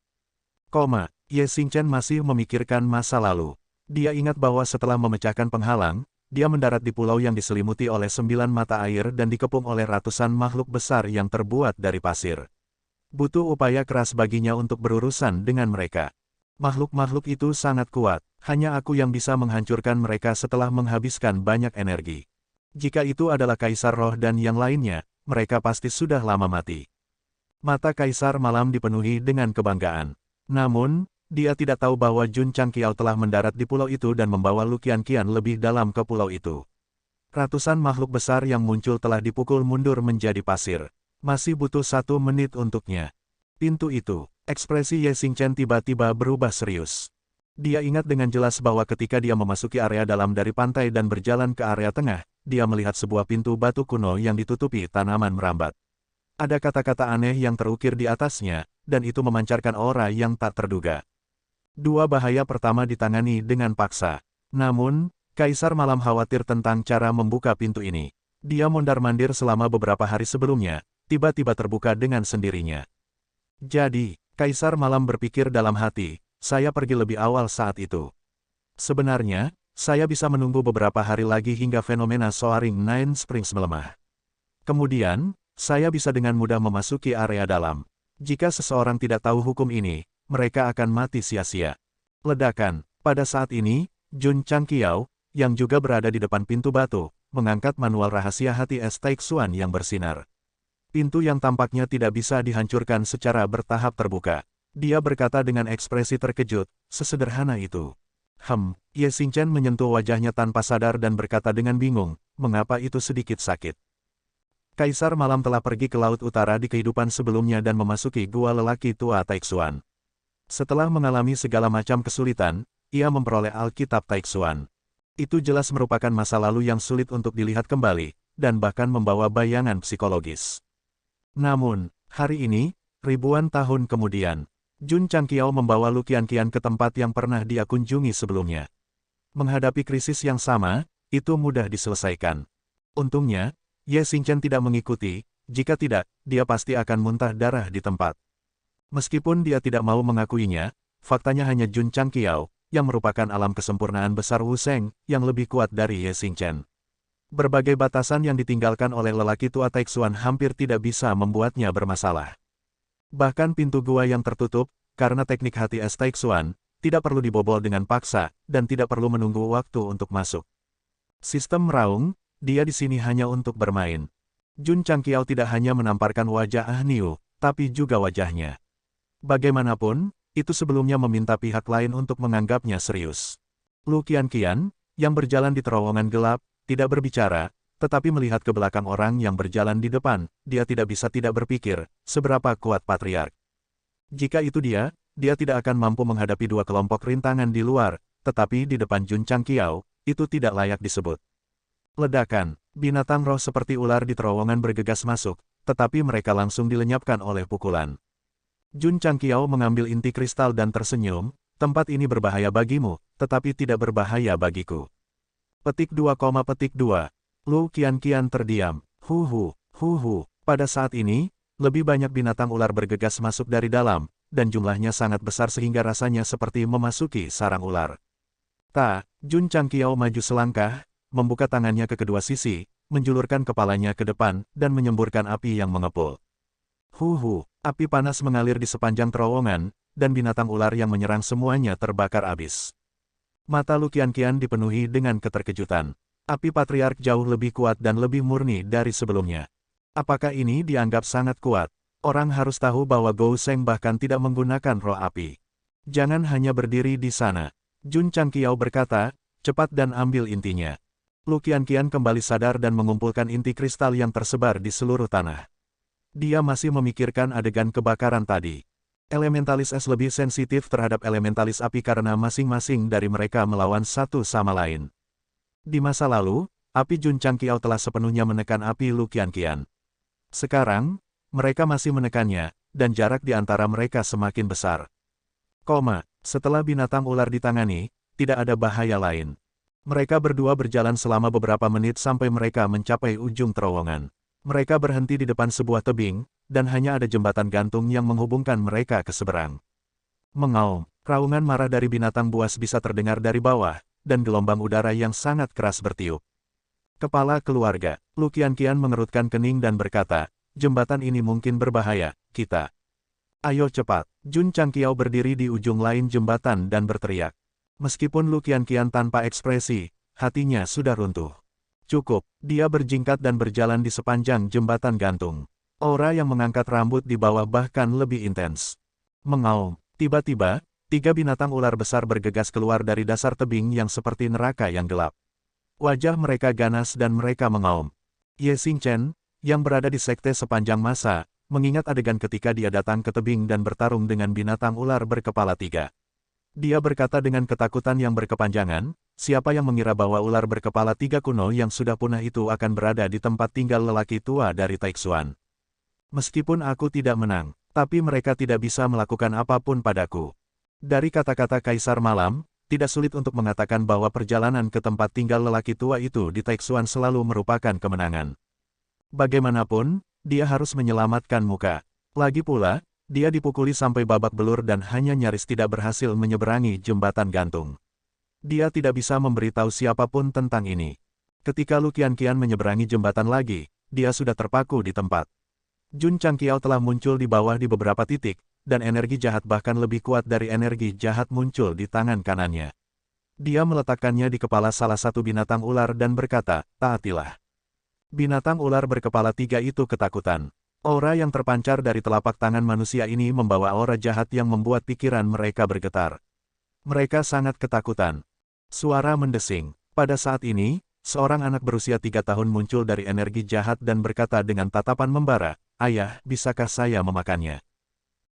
Ye Xingchen masih memikirkan masa lalu. Dia ingat bahwa setelah memecahkan penghalang, dia mendarat di pulau yang diselimuti oleh 9 mata air dan dikepung oleh ratusan makhluk besar yang terbuat dari pasir. Butuh upaya keras baginya untuk berurusan dengan mereka. Makhluk-makhluk itu sangat kuat, hanya aku yang bisa menghancurkan mereka setelah menghabiskan banyak energi. Jika itu adalah Kaisar Roh dan yang lainnya, mereka pasti sudah lama mati. Mata Kaisar Malam dipenuhi dengan kebanggaan. Namun, dia tidak tahu bahwa Jun Changqiao telah mendarat di pulau itu dan membawa Lu Qianqian lebih dalam ke pulau itu. Ratusan makhluk besar yang muncul telah dipukul mundur menjadi pasir. Masih butuh 1 menit untuknya. Pintu itu, ekspresi Ye Xingchen tiba-tiba berubah serius. Dia ingat dengan jelas bahwa ketika dia memasuki area dalam dari pantai dan berjalan ke area tengah, dia melihat sebuah pintu batu kuno yang ditutupi tanaman merambat. Ada kata-kata aneh yang terukir di atasnya, dan itu memancarkan aura yang tak terduga. 2 bahaya pertama ditangani dengan paksa. Namun, Kaisar Malam khawatir tentang cara membuka pintu ini. Dia mondar-mandir selama beberapa hari sebelumnya, tiba-tiba terbuka dengan sendirinya. Jadi, Kaisar Malam berpikir dalam hati, saya pergi lebih awal saat itu. Sebenarnya, saya bisa menunggu beberapa hari lagi hingga fenomena Soaring Nine Springs melemah. Kemudian, saya bisa dengan mudah memasuki area dalam. Jika seseorang tidak tahu hukum ini, mereka akan mati sia-sia. Ledakan, pada saat ini, Jun Changqiao, yang juga berada di depan pintu batu, mengangkat manual rahasia hati es Taixuan yang bersinar. Pintu yang tampaknya tidak bisa dihancurkan secara bertahap terbuka. Dia berkata dengan ekspresi terkejut, sesederhana itu. Ye Xingchen menyentuh wajahnya tanpa sadar dan berkata dengan bingung, mengapa itu sedikit sakit. Kaisar Malam telah pergi ke Laut Utara di kehidupan sebelumnya dan memasuki gua lelaki tua Taixuan. Setelah mengalami segala macam kesulitan, ia memperoleh Alkitab Taixuan. Itu jelas merupakan masa lalu yang sulit untuk dilihat kembali, dan bahkan membawa bayangan psikologis. Namun, hari ini, ribuan tahun kemudian, Jun Changqiao membawa Lu Qianqian ke tempat yang pernah dia kunjungi sebelumnya. Menghadapi krisis yang sama, itu mudah diselesaikan. Untungnya, Ye Xingchen tidak mengikuti, jika tidak, dia pasti akan muntah darah di tempat. Meskipun dia tidak mau mengakuinya, faktanya hanya Jun Changqiao, yang merupakan alam kesempurnaan besar Wu Sheng, yang lebih kuat dari Ye Xingchen. Berbagai batasan yang ditinggalkan oleh lelaki tua Taixuan hampir tidak bisa membuatnya bermasalah. Bahkan pintu gua yang tertutup, karena teknik hati es Taixuan, tidak perlu dibobol dengan paksa, dan tidak perlu menunggu waktu untuk masuk. Sistem meraung, dia di sini hanya untuk bermain. Jun Changqiao tidak hanya menamparkan wajah Ahniu, tapi juga wajahnya. Bagaimanapun, itu sebelumnya meminta pihak lain untuk menganggapnya serius. Lu Qianqian, yang berjalan di terowongan gelap, tidak berbicara, tetapi melihat ke belakang orang yang berjalan di depan, dia tidak bisa tidak berpikir, seberapa kuat Patriark. Jika itu dia tidak akan mampu menghadapi 2 kelompok rintangan di luar, tetapi di depan Jun Changqiao, itu tidak layak disebut. Ledakan, binatang roh seperti ular di terowongan bergegas masuk, tetapi mereka langsung dilenyapkan oleh pukulan. Jun Changqiao mengambil inti kristal dan tersenyum, tempat ini berbahaya bagimu, tetapi tidak berbahaya bagiku. Petik 2, Lu Qianqian terdiam. Pada saat ini, lebih banyak binatang ular bergegas masuk dari dalam, dan jumlahnya sangat besar sehingga rasanya seperti memasuki sarang ular. Jun Changqiao maju selangkah, membuka tangannya ke kedua sisi, menjulurkan kepalanya ke depan, dan menyemburkan api yang mengepul. Api panas mengalir di sepanjang terowongan, dan binatang ular yang menyerang semuanya terbakar habis. Mata Lu Qianqian dipenuhi dengan keterkejutan. Api Patriark jauh lebih kuat dan lebih murni dari sebelumnya. Apakah ini dianggap sangat kuat? Orang harus tahu bahwa Gou Sheng bahkan tidak menggunakan roh api. Jangan hanya berdiri di sana. Jun Changqiao berkata, cepat dan ambil intinya. Lu Qianqian kembali sadar dan mengumpulkan inti kristal yang tersebar di seluruh tanah. Dia masih memikirkan adegan kebakaran tadi. Elementalis es lebih sensitif terhadap elementalis api karena masing-masing dari mereka melawan satu sama lain. Di masa lalu, api Jun Changqiao telah sepenuhnya menekan api Lu Qianqian. Sekarang, mereka masih menekannya, dan jarak di antara mereka semakin besar. Setelah binatang ular ditangani, tidak ada bahaya lain. Mereka berdua berjalan selama beberapa menit sampai mereka mencapai ujung terowongan. Mereka berhenti di depan sebuah tebing, dan hanya ada jembatan gantung yang menghubungkan mereka ke seberang. Mengaum, raungan marah dari binatang buas bisa terdengar dari bawah, dan gelombang udara yang sangat keras bertiup. Kepala keluarga, Lu Qianqian mengerutkan kening dan berkata, jembatan ini mungkin berbahaya, kita. Ayo cepat, Jun Changqiao berdiri di ujung lain jembatan dan berteriak. Meskipun Lu Qianqian tanpa ekspresi, hatinya sudah runtuh. Cukup, dia berjingkat dan berjalan di sepanjang jembatan gantung. Aura yang mengangkat rambut di bawah bahkan lebih intens. Mengaum, tiba-tiba, 3 binatang ular besar bergegas keluar dari dasar tebing yang seperti neraka yang gelap. Wajah mereka ganas dan mereka mengaum. Ye Xingchen, yang berada di sekte sepanjang masa, mengingat adegan ketika dia datang ke tebing dan bertarung dengan binatang ular berkepala 3. Dia berkata dengan ketakutan yang berkepanjangan, siapa yang mengira bahwa ular berkepala 3 kuno yang sudah punah itu akan berada di tempat tinggal lelaki tua dari Taixuan. Meskipun aku tidak menang, tapi mereka tidak bisa melakukan apapun padaku. Dari kata-kata Kaisar Malam, tidak sulit untuk mengatakan bahwa perjalanan ke tempat tinggal lelaki tua itu di Taixuan selalu merupakan kemenangan. Bagaimanapun, dia harus menyelamatkan muka. Lagi pula, dia dipukuli sampai babak belur dan hanya nyaris tidak berhasil menyeberangi jembatan gantung. Dia tidak bisa memberitahu siapapun tentang ini. Ketika Lu Qianqian menyeberangi jembatan lagi, dia sudah terpaku di tempat. Jun Changqiao telah muncul di bawah di beberapa titik, dan energi jahat bahkan lebih kuat dari energi jahat muncul di tangan kanannya. Dia meletakkannya di kepala salah satu binatang ular dan berkata, taatilah. Binatang ular berkepala 3 itu ketakutan. Aura yang terpancar dari telapak tangan manusia ini membawa aura jahat yang membuat pikiran mereka bergetar. Mereka sangat ketakutan. Suara mendesing. Pada saat ini, seorang anak berusia 3 tahun muncul dari energi jahat dan berkata dengan tatapan membara, ayah, bisakah saya memakannya?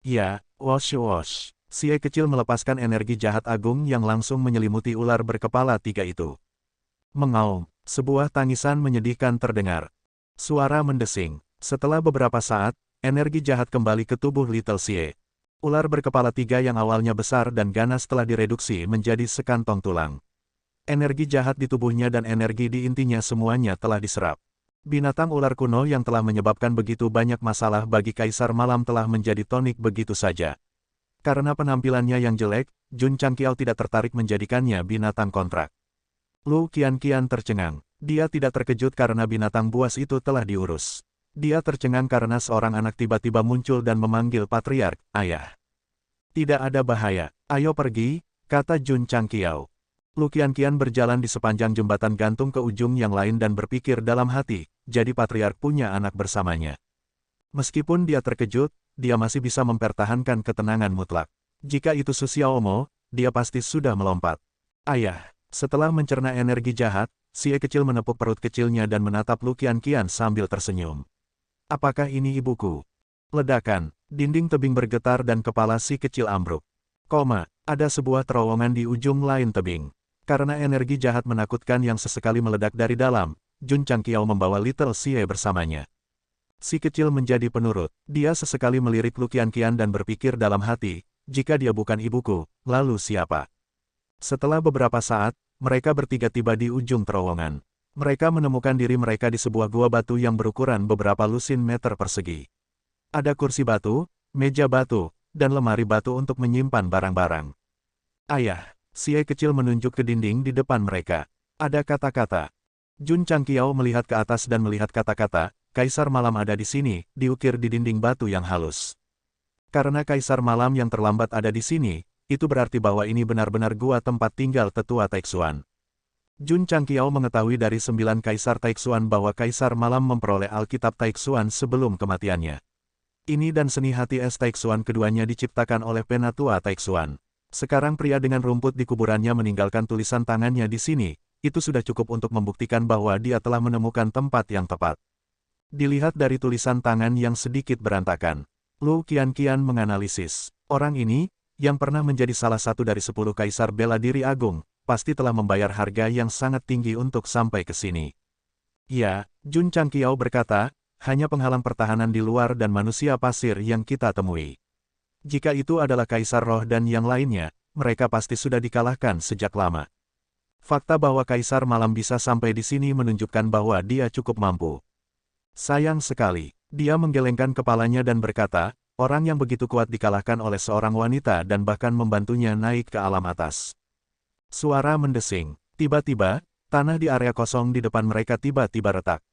Ya, wosh. Si kecil melepaskan energi jahat agung yang langsung menyelimuti ular berkepala 3 itu. Mengaum. Sebuah tangisan menyedihkan terdengar. Suara mendesing. Setelah beberapa saat, energi jahat kembali ke tubuh Little Xie. Ular berkepala 3 yang awalnya besar dan ganas telah direduksi menjadi sekantong tulang. Energi jahat di tubuhnya dan energi di intinya semuanya telah diserap. Binatang ular kuno yang telah menyebabkan begitu banyak masalah bagi Kaisar Malam telah menjadi tonik begitu saja. Karena penampilannya yang jelek, Jun Changqiao tidak tertarik menjadikannya binatang kontrak. Lu Qianqian tercengang. Dia tidak terkejut karena binatang buas itu telah diurus. Dia tercengang karena seorang anak tiba-tiba muncul dan memanggil Patriark, ayah. Tidak ada bahaya, ayo pergi, kata Jun Changqiao. Lu Qianqian berjalan di sepanjang jembatan gantung ke ujung yang lain dan berpikir dalam hati, jadi Patriark punya anak bersamanya. Meskipun dia terkejut, dia masih bisa mempertahankan ketenangan mutlak. Jika itu Su Xiaomo, dia pasti sudah melompat. Ayah. Setelah mencerna energi jahat, si kecil menepuk perut kecilnya dan menatap Lu Qianqian sambil tersenyum. Apakah ini ibuku? Ledakan, dinding tebing bergetar dan kepala si kecil ambruk. Ada sebuah terowongan di ujung lain tebing. Karena energi jahat menakutkan yang sesekali meledak dari dalam, Jun Changqiao membawa Little Xie bersamanya. Si kecil menjadi penurut. Dia sesekali melirik Lu Qianqian dan berpikir dalam hati, jika dia bukan ibuku, lalu siapa? Setelah beberapa saat, mereka bertiga tiba di ujung terowongan. Mereka menemukan diri mereka di sebuah gua batu yang berukuran beberapa lusin meter persegi. Ada kursi batu, meja batu, dan lemari batu untuk menyimpan barang-barang. Ayah, si kecil menunjuk ke dinding di depan mereka. Ada kata-kata. Jun Changqiao melihat ke atas dan melihat kata-kata, Kaisar Malam ada di sini, diukir di dinding batu yang halus. Karena Kaisar Malam yang terlambat ada di sini, itu berarti bahwa ini benar-benar gua tempat tinggal tetua Taixuan. Jun Changqiao mengetahui dari 9 Kaisar Taixuan bahwa Kaisar Malam memperoleh Alkitab Taixuan sebelum kematiannya. Ini dan seni hati es Taixuan keduanya diciptakan oleh Penatua Taixuan. Sekarang pria dengan rumput di kuburannya meninggalkan tulisan tangannya di sini, itu sudah cukup untuk membuktikan bahwa dia telah menemukan tempat yang tepat. Dilihat dari tulisan tangan yang sedikit berantakan, Lu Qianqian menganalisis. Orang ini, yang pernah menjadi salah satu dari 10 kaisar bela diri agung, pasti telah membayar harga yang sangat tinggi untuk sampai ke sini. Ya, Jun Changqiao berkata, hanya penghalang pertahanan di luar dan manusia pasir yang kita temui. Jika itu adalah kaisar roh dan yang lainnya, mereka pasti sudah dikalahkan sejak lama. Fakta bahwa kaisar malam bisa sampai di sini menunjukkan bahwa dia cukup mampu. Sayang sekali, dia menggelengkan kepalanya dan berkata, orang yang begitu kuat dikalahkan oleh seorang wanita dan bahkan membantunya naik ke alam atas. Suara mendesing. Tiba-tiba, tanah di area kosong di depan mereka tiba-tiba retak.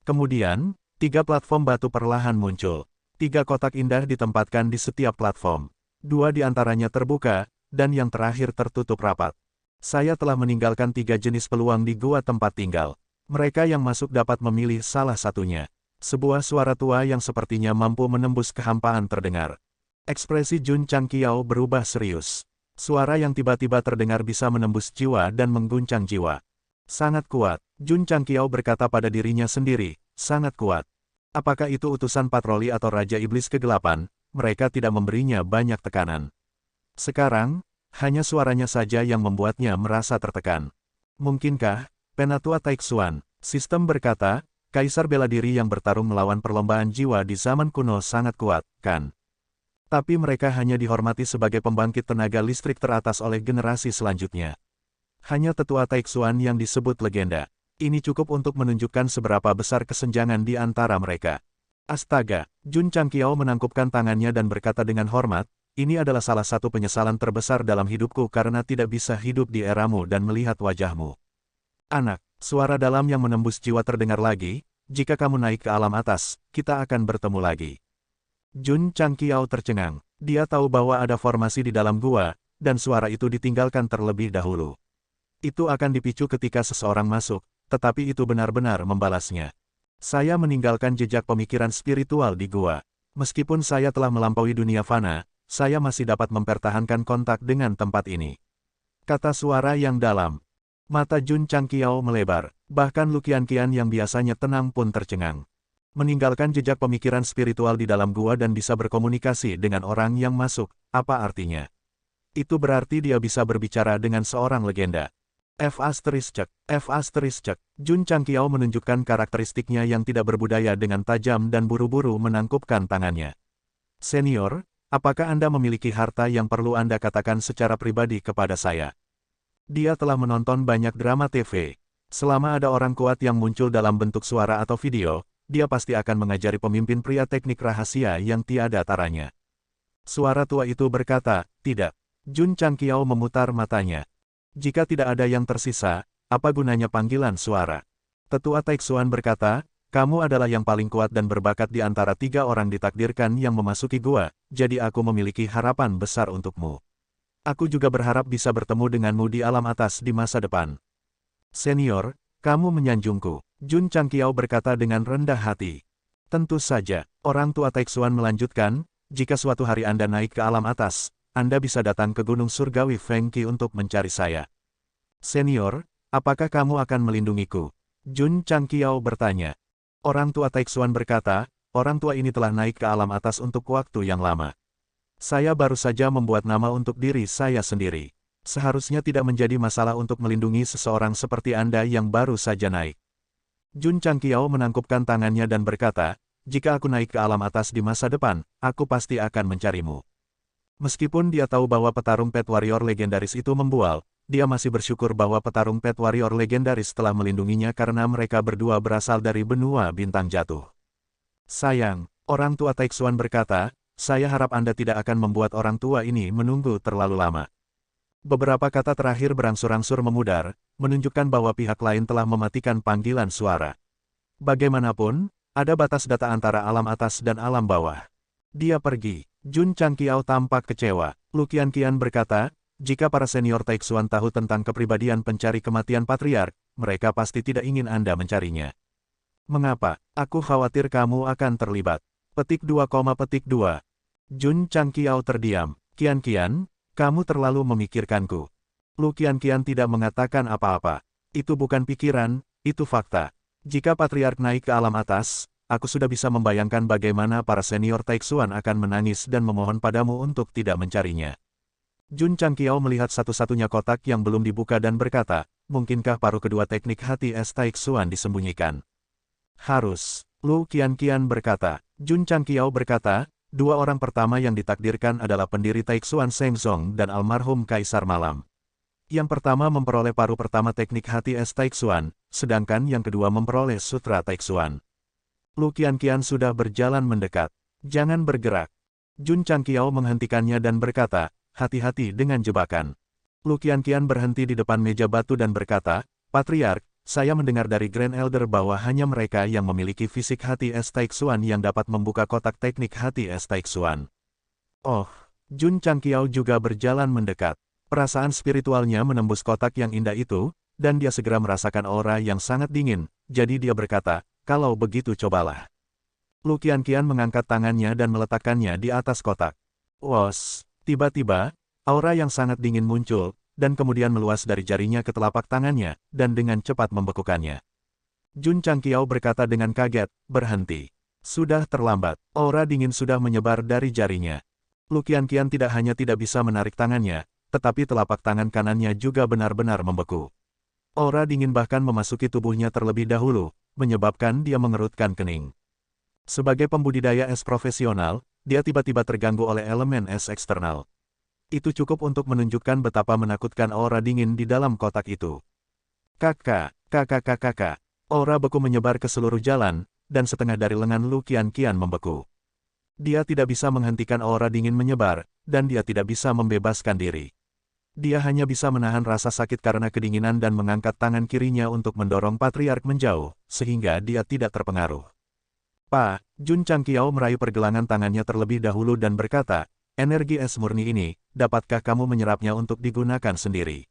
Kemudian, 3 platform batu perlahan muncul. 3 kotak indah ditempatkan di setiap platform. 2 di antaranya terbuka, dan yang terakhir tertutup rapat. Saya telah meninggalkan 3 jenis peluang di gua tempat tinggal. Mereka yang masuk dapat memilih salah satunya. Sebuah suara tua yang sepertinya mampu menembus kehampaan terdengar. Ekspresi Jun Changqiao berubah serius. Suara yang tiba-tiba terdengar bisa menembus jiwa dan mengguncang jiwa. Sangat kuat, Jun Changqiao berkata pada dirinya sendiri, sangat kuat. Apakah itu utusan patroli atau Raja Iblis Kegelapan, mereka tidak memberinya banyak tekanan. Sekarang, hanya suaranya saja yang membuatnya merasa tertekan. Mungkinkah, Penatua Taixuan, sistem berkata, kaisar bela diri yang bertarung melawan perlombaan jiwa di zaman kuno sangat kuat, kan? Tapi mereka hanya dihormati sebagai pembangkit tenaga listrik teratas oleh generasi selanjutnya. Hanya tetua Taixuan yang disebut legenda. Ini cukup untuk menunjukkan seberapa besar kesenjangan di antara mereka. Astaga, Jun Changqiao menangkupkan tangannya dan berkata dengan hormat, ini adalah salah satu penyesalan terbesar dalam hidupku karena tidak bisa hidup di eramu dan melihat wajahmu. Anak, suara dalam yang menembus jiwa terdengar lagi, jika kamu naik ke alam atas, kita akan bertemu lagi. Jun Changqiao tercengang, dia tahu bahwa ada formasi di dalam gua, dan suara itu ditinggalkan terlebih dahulu. Itu akan dipicu ketika seseorang masuk, tetapi itu benar-benar membalasnya. Saya meninggalkan jejak pemikiran spiritual di gua. Meskipun saya telah melampaui dunia fana, saya masih dapat mempertahankan kontak dengan tempat ini. Kata suara yang dalam. Mata Jun Changqiao melebar, bahkan Lu Qianqian yang biasanya tenang pun tercengang. Meninggalkan jejak pemikiran spiritual di dalam gua dan bisa berkomunikasi dengan orang yang masuk, apa artinya? Itu berarti dia bisa berbicara dengan seorang legenda. F***, Jun Changqiao menunjukkan karakteristiknya yang tidak berbudaya dengan tajam dan buru-buru menangkupkan tangannya. Senior, apakah Anda memiliki harta yang perlu Anda katakan secara pribadi kepada saya? Dia telah menonton banyak drama TV. Selama ada orang kuat yang muncul dalam bentuk suara atau video, dia pasti akan mengajari pemimpin pria teknik rahasia yang tiada taranya. Suara tua itu berkata, tidak. Jun Changqiao memutar matanya. Jika tidak ada yang tersisa, apa gunanya panggilan suara? Tetua Taixuan berkata, kamu adalah yang paling kuat dan berbakat di antara 3 orang ditakdirkan yang memasuki gua, jadi aku memiliki harapan besar untukmu. Aku juga berharap bisa bertemu denganmu di alam atas di masa depan. Senior, kamu menyanjungku, Jun Changqiao berkata dengan rendah hati. Tentu saja, orang tua Taixuan melanjutkan, jika suatu hari Anda naik ke alam atas, Anda bisa datang ke Gunung Surgawi Fengqi untuk mencari saya. Senior, apakah kamu akan melindungiku? Jun Changqiao bertanya. Orang tua Taixuan berkata, orang tua ini telah naik ke alam atas untuk waktu yang lama. Saya baru saja membuat nama untuk diri saya sendiri. Seharusnya tidak menjadi masalah untuk melindungi seseorang seperti Anda yang baru saja naik. Jun Changqiao menangkupkan tangannya dan berkata, jika aku naik ke alam atas di masa depan, aku pasti akan mencarimu. Meskipun dia tahu bahwa petarung Pet Warrior legendaris itu membual, dia masih bersyukur bahwa petarung Pet Warrior legendaris telah melindunginya karena mereka berdua berasal dari benua bintang jatuh. Sayang, orang tua Taixuan berkata, saya harap Anda tidak akan membuat orang tua ini menunggu terlalu lama. Beberapa kata terakhir berangsur-angsur memudar, menunjukkan bahwa pihak lain telah mematikan panggilan suara. Bagaimanapun, ada batas data antara alam atas dan alam bawah. Dia pergi. Jun Changqiao tampak kecewa. Lu Qianqian berkata, jika para senior Taixuan tahu tentang kepribadian pencari kematian patriark, mereka pasti tidak ingin Anda mencarinya. Mengapa? Aku khawatir kamu akan terlibat. Petik 2, petik 2. Jun Changqiao terdiam. Qianqian, kamu terlalu memikirkanku. Lu Qianqian tidak mengatakan apa-apa. Itu bukan pikiran, itu fakta. Jika patriark naik ke alam atas, aku sudah bisa membayangkan bagaimana para senior Taixuan akan menangis dan memohon padamu untuk tidak mencarinya. Jun Changqiao melihat satu-satunya kotak yang belum dibuka dan berkata, mungkinkah paruh kedua teknik hati es Taixuan disembunyikan? Harus. Lu Qianqian berkata. Jun Changqiao berkata, dua orang pertama yang ditakdirkan adalah pendiri Taixuan Sheng Zong dan almarhum Kaisar Malam. Yang pertama memperoleh paruh pertama teknik hati es Taixuan, sedangkan yang kedua memperoleh sutra Taixuan. Lu Qianqian sudah berjalan mendekat. Jangan bergerak. Jun Changqiao menghentikannya dan berkata, hati-hati dengan jebakan. Lu Qianqian berhenti di depan meja batu dan berkata, Patriark, saya mendengar dari Grand Elder bahwa hanya mereka yang memiliki fisik hati es Taixuan yang dapat membuka kotak teknik hati es Taixuan. Oh, Jun Changqiao juga berjalan mendekat. Perasaan spiritualnya menembus kotak yang indah itu, dan dia segera merasakan aura yang sangat dingin, jadi dia berkata, kalau begitu cobalah. Lu Qianqian mengangkat tangannya dan meletakkannya di atas kotak. Wos, tiba-tiba, aura yang sangat dingin muncul, dan kemudian meluas dari jarinya ke telapak tangannya, dan dengan cepat membekukannya. Jun Changqiao berkata dengan kaget, berhenti. Sudah terlambat, aura dingin sudah menyebar dari jarinya. Lu Qianqian tidak hanya tidak bisa menarik tangannya, tetapi telapak tangan kanannya juga benar-benar membeku. Aura dingin bahkan memasuki tubuhnya terlebih dahulu, menyebabkan dia mengerutkan kening. Sebagai pembudidaya es profesional, dia tiba-tiba terganggu oleh elemen es eksternal. Itu cukup untuk menunjukkan betapa menakutkan aura dingin di dalam kotak itu. Kakak, aura beku menyebar ke seluruh jalan, dan setengah dari lengan Lu Qianqian membeku. Dia tidak bisa menghentikan aura dingin menyebar, dan dia tidak bisa membebaskan diri. Dia hanya bisa menahan rasa sakit karena kedinginan dan mengangkat tangan kirinya untuk mendorong Patriark menjauh, sehingga dia tidak terpengaruh. Pak, Jun Changqiao meraih pergelangan tangannya terlebih dahulu dan berkata, energi es murni ini, dapatkah kamu menyerapnya untuk digunakan sendiri?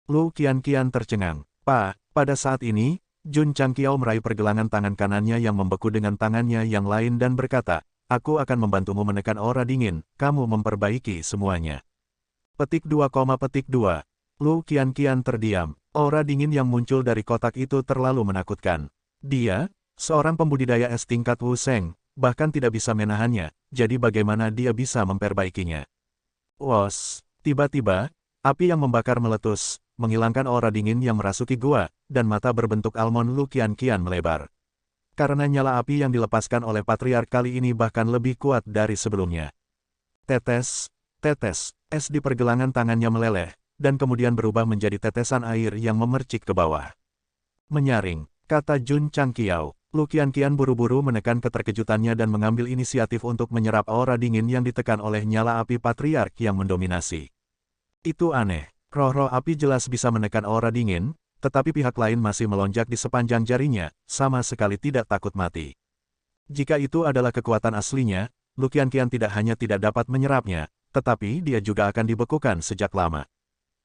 Lu Qianqian tercengang. Pak, pada saat ini, Jun Changqiao meraih pergelangan tangan kanannya yang membeku dengan tangannya yang lain dan berkata, aku akan membantumu menekan aura dingin, kamu memperbaiki semuanya. Petik 2, Lu Qianqian terdiam. Aura dingin yang muncul dari kotak itu terlalu menakutkan. Dia, seorang pembudidaya es tingkat Wu Sheng, bahkan tidak bisa menahannya, jadi bagaimana dia bisa memperbaikinya? Wos, tiba-tiba, api yang membakar meletus, menghilangkan aura dingin yang merasuki gua, dan mata berbentuk almond Lu Qianqian melebar. Karena nyala api yang dilepaskan oleh Patriark kali ini bahkan lebih kuat dari sebelumnya. Tetes, es di pergelangan tangannya meleleh, dan kemudian berubah menjadi tetesan air yang memercik ke bawah. Menyaring, kata Jun Changqiao. Lu Qianqian buru-buru menekan keterkejutannya dan mengambil inisiatif untuk menyerap aura dingin yang ditekan oleh nyala api Patriark yang mendominasi. Itu aneh, roh-roh api jelas bisa menekan aura dingin, tetapi pihak lain masih melonjak di sepanjang jarinya, sama sekali tidak takut mati. Jika itu adalah kekuatan aslinya, Lu Qianqian tidak hanya tidak dapat menyerapnya, tetapi dia juga akan dibekukan sejak lama.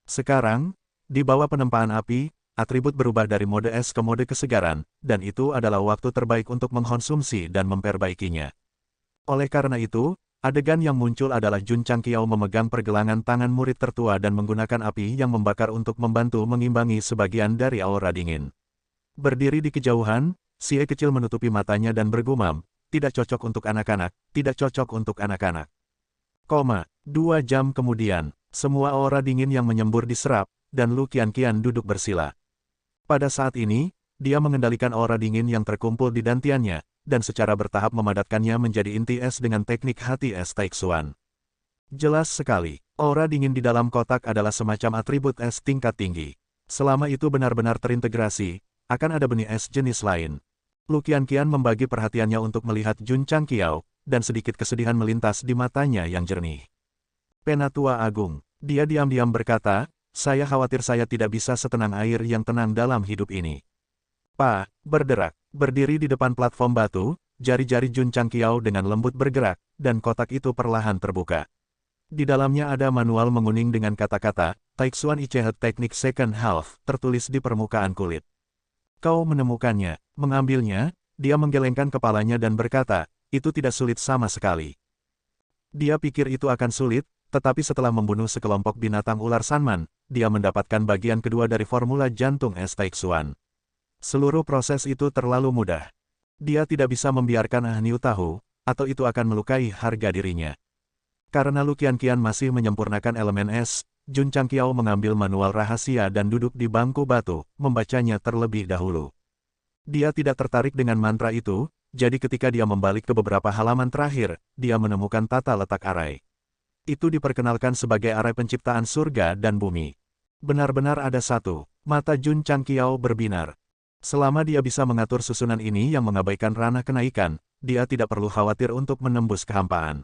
Sekarang, di bawah penempaan api, atribut berubah dari mode es ke mode kesegaran, dan itu adalah waktu terbaik untuk mengkonsumsi dan memperbaikinya. Oleh karena itu, adegan yang muncul adalah Jun Changqiao memegang pergelangan tangan murid tertua dan menggunakan api yang membakar untuk membantu mengimbangi sebagian dari aura dingin. Berdiri di kejauhan, Xie kecil menutupi matanya dan bergumam, tidak cocok untuk anak-anak, tidak cocok untuk anak-anak. 2 jam kemudian, semua aura dingin yang menyembur diserap, dan Lu Qianqian duduk bersila. Pada saat ini, dia mengendalikan aura dingin yang terkumpul di dantiannya, dan secara bertahap memadatkannya menjadi inti es dengan teknik hati es Taixuan. Jelas sekali, aura dingin di dalam kotak adalah semacam atribut es tingkat tinggi. Selama itu benar-benar terintegrasi, akan ada benih es jenis lain. Lu Qianqian membagi perhatiannya untuk melihat Jun Changqiao, dan sedikit kesedihan melintas di matanya yang jernih. Penatua Agung, dia diam-diam berkata, saya khawatir saya tidak bisa setenang air yang tenang dalam hidup ini. Pak, berderak, berdiri di depan platform batu, jari-jari Jun Changqiao dengan lembut bergerak, dan kotak itu perlahan terbuka. Di dalamnya ada manual menguning dengan kata-kata, Taixuan Ichehet Teknik Second Half, tertulis di permukaan kulit. Kau menemukannya, mengambilnya, dia menggelengkan kepalanya dan berkata, itu tidak sulit sama sekali. Dia pikir itu akan sulit, tetapi setelah membunuh sekelompok binatang ular Sanman, dia mendapatkan bagian kedua dari formula jantung es Taixuan. Seluruh proses itu terlalu mudah. Dia tidak bisa membiarkan Ah Niu tahu, atau itu akan melukai harga dirinya. Karena Lu Qianqian masih menyempurnakan elemen es, Jun Changqiao mengambil manual rahasia dan duduk di bangku batu, membacanya terlebih dahulu. Dia tidak tertarik dengan mantra itu, jadi ketika dia membalik ke beberapa halaman terakhir, dia menemukan tata letak arai. Itu diperkenalkan sebagai arai penciptaan surga dan bumi. Benar-benar ada satu. Mata Jun Changqiao berbinar. Selama dia bisa mengatur susunan ini yang mengabaikan ranah kenaikan, dia tidak perlu khawatir untuk menembus kehampaan.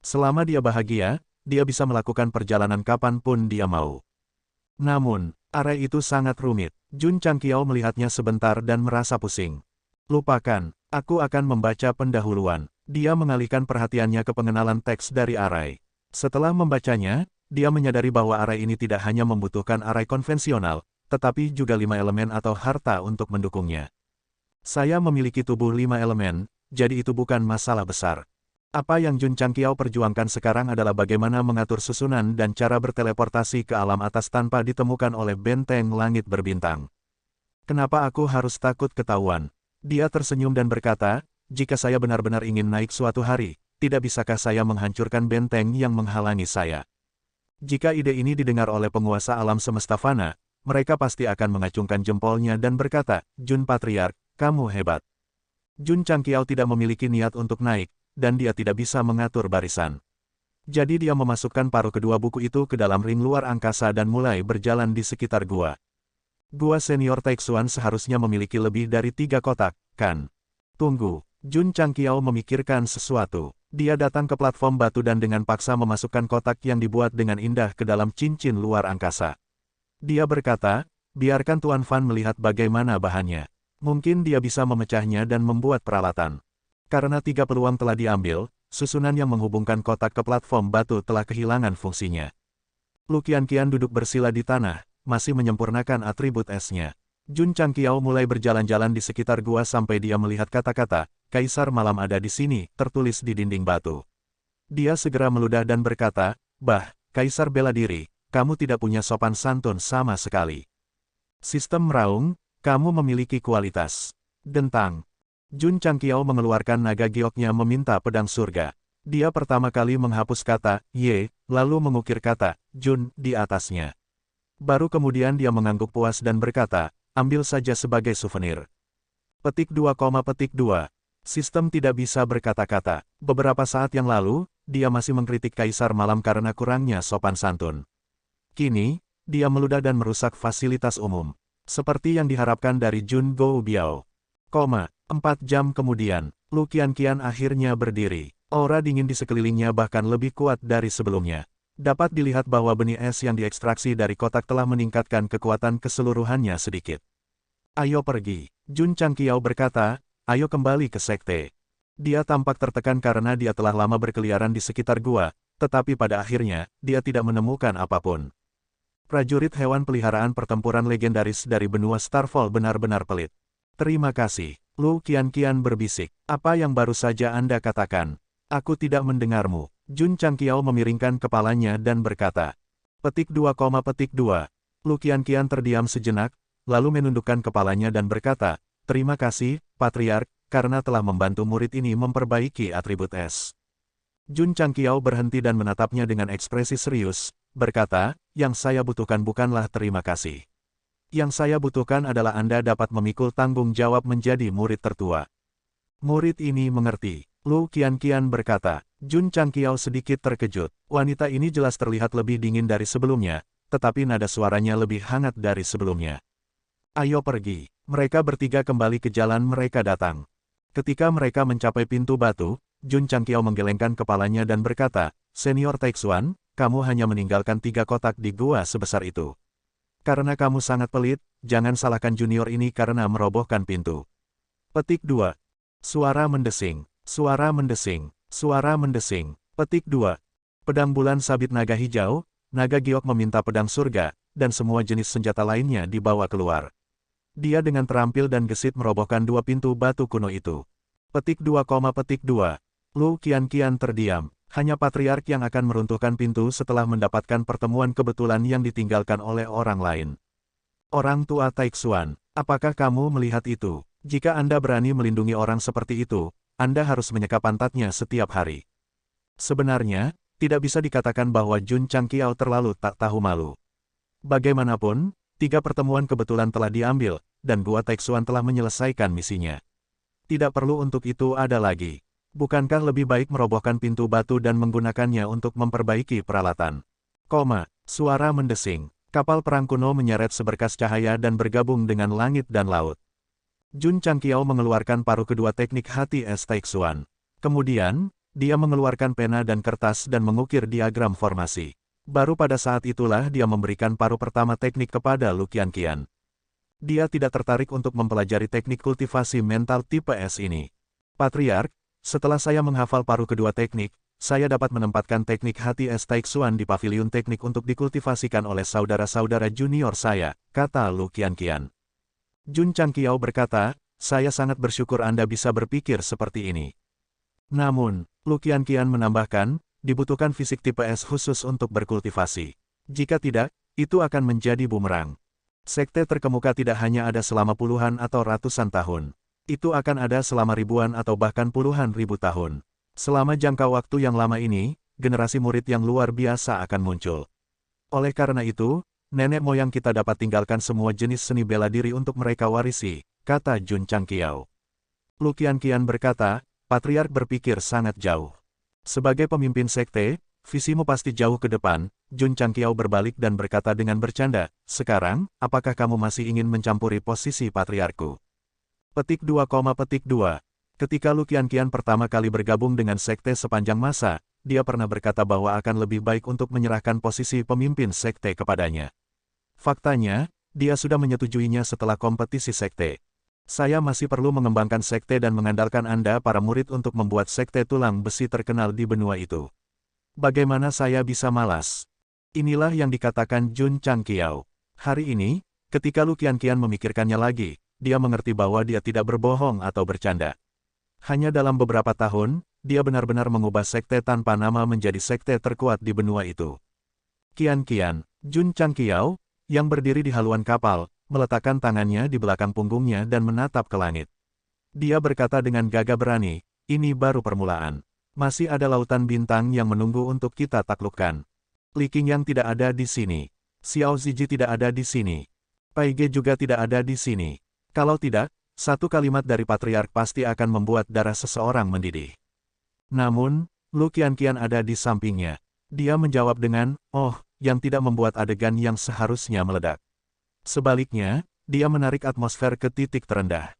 Selama dia bahagia, dia bisa melakukan perjalanan kapanpun dia mau. Namun, arai itu sangat rumit. Jun Changqiao melihatnya sebentar dan merasa pusing. Lupakan, aku akan membaca pendahuluan. Dia mengalihkan perhatiannya ke pengenalan teks dari arai. Setelah membacanya, dia menyadari bahwa arai ini tidak hanya membutuhkan arai konvensional, tetapi juga 5 elemen atau harta untuk mendukungnya. Saya memiliki tubuh 5 elemen, jadi itu bukan masalah besar. Apa yang Jun Changqiao perjuangkan sekarang adalah bagaimana mengatur susunan dan cara berteleportasi ke alam atas tanpa ditemukan oleh benteng langit berbintang. Kenapa aku harus takut ketahuan? Dia tersenyum dan berkata, jika saya benar-benar ingin naik suatu hari, tidak bisakah saya menghancurkan benteng yang menghalangi saya? Jika ide ini didengar oleh penguasa alam semesta fana, mereka pasti akan mengacungkan jempolnya dan berkata, Jun Patriark, kamu hebat. Jun Changqiao tidak memiliki niat untuk naik, dan dia tidak bisa mengatur barisan. Jadi dia memasukkan paruh kedua buku itu ke dalam ring luar angkasa dan mulai berjalan di sekitar gua. Gua senior Taixuan seharusnya memiliki lebih dari 3 kotak, kan? Tunggu, Jun Changqiao memikirkan sesuatu. Dia datang ke platform batu dan dengan paksa memasukkan kotak yang dibuat dengan indah ke dalam cincin luar angkasa. Dia berkata, biarkan Tuan Fan melihat bagaimana bahannya. Mungkin dia bisa memecahnya dan membuat peralatan. Karena 3 peluang telah diambil, susunan yang menghubungkan kotak ke platform batu telah kehilangan fungsinya. Lu Qianqian duduk bersila di tanah, masih menyempurnakan atribut esnya. Jun Changqiao mulai berjalan-jalan di sekitar gua sampai dia melihat kata-kata, Kaisar Malam ada di sini, tertulis di dinding batu. Dia segera meludah dan berkata, Bah, Kaisar bela diri, kamu tidak punya sopan santun sama sekali. Sistem meraung, kamu memiliki kualitas. Dentang. Jun Changqiao mengeluarkan naga gioknya meminta pedang surga. Dia pertama kali menghapus kata, Ye, lalu mengukir kata, Jun, di atasnya. Baru kemudian dia mengangguk puas dan berkata, ambil saja sebagai souvenir. Petik 2, petik 2. Sistem tidak bisa berkata-kata. Beberapa saat yang lalu, dia masih mengkritik Kaisar Malam karena kurangnya sopan santun. Kini, dia meludah dan merusak fasilitas umum. Seperti yang diharapkan dari Jun Go Biao. 4 jam kemudian, Lu Qianqian akhirnya berdiri. Aura dingin di sekelilingnya bahkan lebih kuat dari sebelumnya. Dapat dilihat bahwa benih es yang diekstraksi dari kotak telah meningkatkan kekuatan keseluruhannya sedikit. Ayo pergi, Jun Changqiao berkata, ayo kembali ke sekte. Dia tampak tertekan karena dia telah lama berkeliaran di sekitar gua, tetapi pada akhirnya, dia tidak menemukan apapun. Prajurit hewan peliharaan pertempuran legendaris dari benua Starfall benar-benar pelit. Terima kasih, Lu Qianqian berbisik. Apa yang baru saja Anda katakan? Aku tidak mendengarmu. Jun Changqiao memiringkan kepalanya dan berkata. Petik 2, petik 2. Lu Qianqian terdiam sejenak, lalu menundukkan kepalanya dan berkata, terima kasih, Patriark, karena telah membantu murid ini memperbaiki atribut es. Jun Changqiao berhenti dan menatapnya dengan ekspresi serius, berkata, yang saya butuhkan bukanlah terima kasih. Yang saya butuhkan adalah Anda dapat memikul tanggung jawab menjadi murid tertua. Murid ini mengerti. Lu Qianqian berkata. Jun Changqiao sedikit terkejut. Wanita ini jelas terlihat lebih dingin dari sebelumnya, tetapi nada suaranya lebih hangat dari sebelumnya. Ayo pergi. Mereka bertiga kembali ke jalan mereka datang. Ketika mereka mencapai pintu batu, Jun Changqiao menggelengkan kepalanya dan berkata, Senior Taixuan, kamu hanya meninggalkan 3 kotak di gua sebesar itu. Karena kamu sangat pelit, jangan salahkan junior ini karena merobohkan pintu. Petik 2. Suara mendesing, suara mendesing, suara mendesing. Petik 2. Pedang bulan sabit naga hijau, naga giok meminta pedang surga, dan semua jenis senjata lainnya dibawa keluar. Dia dengan terampil dan gesit merobohkan 2 pintu batu kuno itu. Petik 2, petik 2. Lu Qianqian terdiam. Hanya Patriark yang akan meruntuhkan pintu setelah mendapatkan pertemuan kebetulan yang ditinggalkan oleh orang lain. Orang tua Taixuan, apakah kamu melihat itu? Jika Anda berani melindungi orang seperti itu, Anda harus menyeka pantatnya setiap hari. Sebenarnya, tidak bisa dikatakan bahwa Jun Changqiao terlalu tak tahu malu. Bagaimanapun, 3 pertemuan kebetulan telah diambil, dan Gua Taixuan telah menyelesaikan misinya. Tidak perlu untuk itu ada lagi. Bukankah lebih baik merobohkan pintu batu dan menggunakannya untuk memperbaiki peralatan? Suara mendesing. Kapal perang kuno menyeret seberkas cahaya dan bergabung dengan langit dan laut. Jun Changqiao mengeluarkan paruh kedua teknik hati es Taixuan. Kemudian, dia mengeluarkan pena dan kertas dan mengukir diagram formasi. Baru pada saat itulah dia memberikan paruh pertama teknik kepada Lu Qianqian. Dia tidak tertarik untuk mempelajari teknik kultivasi mental tipe S ini. Patriark, setelah saya menghafal paruh kedua teknik, saya dapat menempatkan teknik hati es Taixuan di pavilion teknik untuk dikultivasikan oleh saudara-saudara junior saya, kata Lu Qianqian. Jun Changqiao berkata, saya sangat bersyukur Anda bisa berpikir seperti ini. Namun, Lu Qianqian menambahkan, dibutuhkan fisik tipe S khusus untuk berkultivasi. Jika tidak, itu akan menjadi bumerang. Sekte terkemuka tidak hanya ada selama puluhan atau ratusan tahun. Itu akan ada selama ribuan atau bahkan puluhan ribu tahun. Selama jangka waktu yang lama ini, generasi murid yang luar biasa akan muncul. Oleh karena itu, nenek moyang kita dapat tinggalkan semua jenis seni bela diri untuk mereka warisi, kata Jun Changqiao. Lu Qianqian berkata, Patriark berpikir sangat jauh. Sebagai pemimpin sekte, visimu pasti jauh ke depan. Jun Changqiao berbalik dan berkata dengan bercanda, sekarang, apakah kamu masih ingin mencampuri posisi patriarku? Petik 2, Ketika Lu Qianqian pertama kali bergabung dengan sekte sepanjang masa, dia pernah berkata bahwa akan lebih baik untuk menyerahkan posisi pemimpin sekte kepadanya. Faktanya, dia sudah menyetujuinya setelah kompetisi sekte. Saya masih perlu mengembangkan sekte dan mengandalkan Anda para murid untuk membuat sekte tulang besi terkenal di benua itu. Bagaimana saya bisa malas? Inilah yang dikatakan Jun Changqiao. Hari ini, ketika Lu Qianqian memikirkannya lagi, dia mengerti bahwa dia tidak berbohong atau bercanda. Hanya dalam beberapa tahun, dia benar-benar mengubah sekte tanpa nama menjadi sekte terkuat di benua itu. Qianqian, Jun Changqiao, yang berdiri di haluan kapal, meletakkan tangannya di belakang punggungnya dan menatap ke langit. Dia berkata dengan gagah berani, ini baru permulaan. Masih ada lautan bintang yang menunggu untuk kita taklukkan. Li Qingyang tidak ada di sini. Xiao Ziji tidak ada di sini. Pai Ge juga tidak ada di sini. Kalau tidak, satu kalimat dari Patriark pasti akan membuat darah seseorang mendidih. Namun, Lu Qianqian ada di sampingnya. Dia menjawab dengan, oh, yang tidak membuat adegan yang seharusnya meledak. Sebaliknya, dia menarik atmosfer ke titik terendah.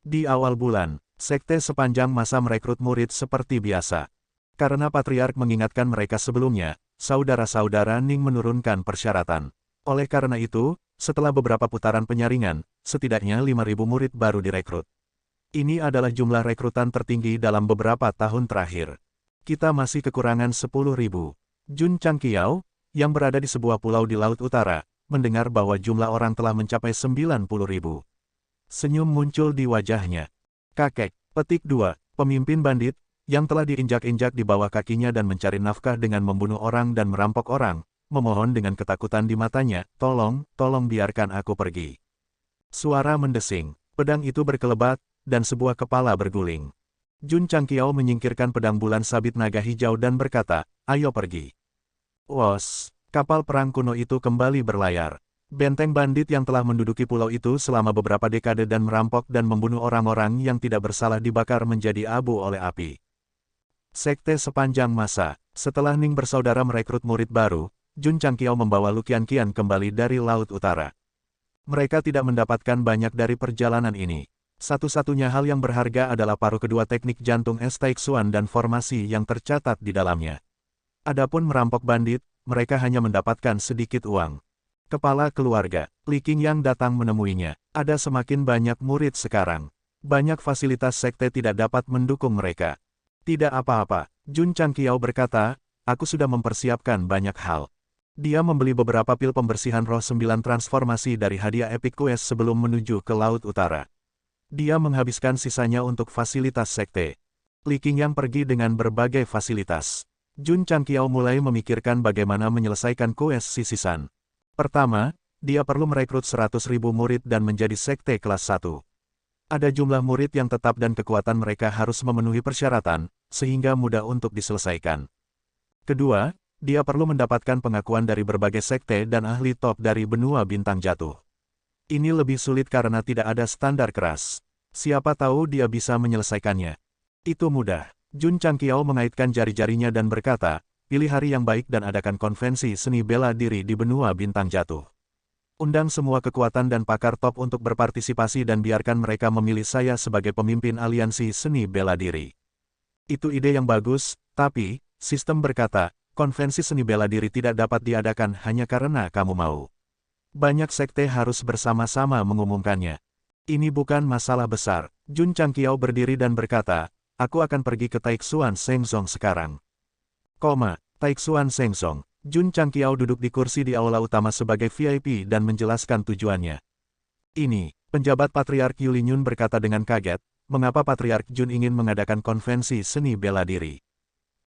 Di awal bulan, sekte sepanjang masa merekrut murid seperti biasa. Karena Patriark mengingatkan mereka sebelumnya, saudara-saudara Ning menurunkan persyaratan. Oleh karena itu, setelah beberapa putaran penyaringan, setidaknya 5.000 murid baru direkrut. Ini adalah jumlah rekrutan tertinggi dalam beberapa tahun terakhir. Kita masih kekurangan 10.000. Jun Changqiao, yang berada di sebuah pulau di Laut Utara, mendengar bahwa jumlah orang telah mencapai 90.000. Senyum muncul di wajahnya. Kakek, petik 2, pemimpin bandit, yang telah diinjak-injak di bawah kakinya dan mencari nafkah dengan membunuh orang dan merampok orang, memohon dengan ketakutan di matanya, tolong biarkan aku pergi. Suara mendesing, pedang itu berkelebat, dan sebuah kepala berguling. Jun Changqiao menyingkirkan pedang bulan sabit naga hijau dan berkata, ayo pergi. Wos, kapal perang kuno itu kembali berlayar. Benteng bandit yang telah menduduki pulau itu selama beberapa dekade dan merampok dan membunuh orang-orang yang tidak bersalah dibakar menjadi abu oleh api. Sekte sepanjang masa, setelah Ning bersaudara merekrut murid baru, Jun Changqiao membawa Lu Qianqian kembali dari Laut Utara. Mereka tidak mendapatkan banyak dari perjalanan ini. Satu-satunya hal yang berharga adalah paruh kedua teknik jantung es Taixuan dan formasi yang tercatat di dalamnya. Adapun merampok bandit, mereka hanya mendapatkan sedikit uang. Kepala keluarga, Li Qingyang datang menemuinya. Ada semakin banyak murid sekarang. Banyak fasilitas sekte tidak dapat mendukung mereka. Tidak apa-apa, Jun Changqiao berkata, aku sudah mempersiapkan banyak hal. Dia membeli beberapa pil pembersihan roh 9 transformasi dari hadiah Epic Quest sebelum menuju ke Laut Utara. Dia menghabiskan sisanya untuk fasilitas sekte. Li Qingyang pergi dengan berbagai fasilitas. Jun Changqiao mulai memikirkan bagaimana menyelesaikan quest sisisan. Pertama, dia perlu merekrut 100.000 murid dan menjadi sekte kelas 1. Ada jumlah murid yang tetap dan kekuatan mereka harus memenuhi persyaratan, sehingga mudah untuk diselesaikan. Kedua, dia perlu mendapatkan pengakuan dari berbagai sekte dan ahli top dari benua bintang jatuh. Ini lebih sulit karena tidak ada standar keras. Siapa tahu dia bisa menyelesaikannya. Itu mudah. Jun Changqiao mengaitkan jari-jarinya dan berkata, pilih hari yang baik dan adakan konvensi seni bela diri di benua bintang jatuh. Undang semua kekuatan dan pakar top untuk berpartisipasi dan biarkan mereka memilih saya sebagai pemimpin aliansi seni bela diri. Itu ide yang bagus, tapi, sistem berkata, konvensi seni bela diri tidak dapat diadakan hanya karena kamu mau. Banyak sekte harus bersama-sama mengumumkannya. Ini bukan masalah besar. Jun Changqiao berdiri dan berkata, aku akan pergi ke Taixuan Shengzong sekarang. Taixuan Shengzong. Jun Changqiao duduk di kursi di aula utama sebagai VIP dan menjelaskan tujuannya. Ini, penjabat Patriark Yulinyun berkata dengan kaget, mengapa Patriark Jun ingin mengadakan konvensi seni bela diri.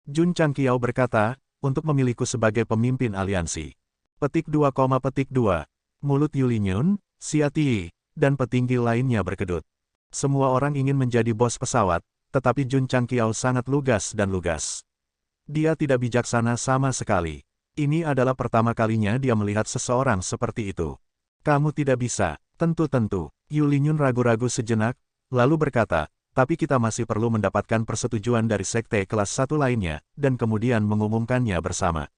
Jun Changqiao berkata, untuk memilihku sebagai pemimpin aliansi. Petik 2, Mulut Yulinyun, Xia Ti, dan petinggi lainnya berkedut. Semua orang ingin menjadi bos pesawat, tetapi Jun Changqiao sangat lugas dan lugas. Dia tidak bijaksana sama sekali. Ini adalah pertama kalinya dia melihat seseorang seperti itu. Kamu tidak bisa, tentu-tentu. Yulinyun ragu-ragu sejenak, lalu berkata, tapi kita masih perlu mendapatkan persetujuan dari sekte kelas 1 lainnya, dan kemudian mengumumkannya bersama.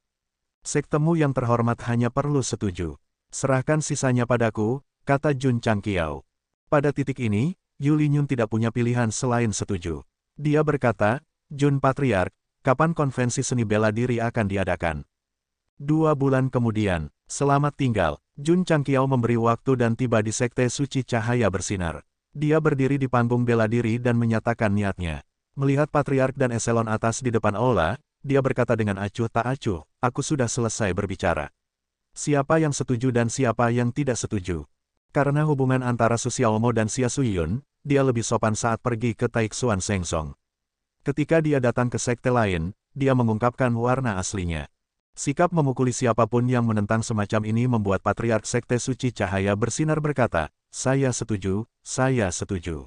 Sektemu yang terhormat hanya perlu setuju. Serahkan sisanya padaku, kata Jun Changqiao. Pada titik ini, Yulinyun tidak punya pilihan selain setuju. Dia berkata, Jun Patriark, kapan konvensi seni bela diri akan diadakan? 2 bulan kemudian, selamat tinggal, Jun Changqiao memberi waktu dan tiba di sekte suci cahaya bersinar. Dia berdiri di panggung bela diri dan menyatakan niatnya. Melihat Patriark dan eselon atas di depan aula, dia berkata dengan acuh tak acuh, aku sudah selesai berbicara. Siapa yang setuju dan siapa yang tidak setuju? Karena hubungan antara Su Xiaomo dan Xia Suyun, dia lebih sopan saat pergi ke Taixuan Shengzong. Ketika dia datang ke sekte lain, dia mengungkapkan warna aslinya. Sikap memukuli siapapun yang menentang semacam ini membuat Patriark Sekte Suci Cahaya Bersinar berkata, saya setuju, saya setuju.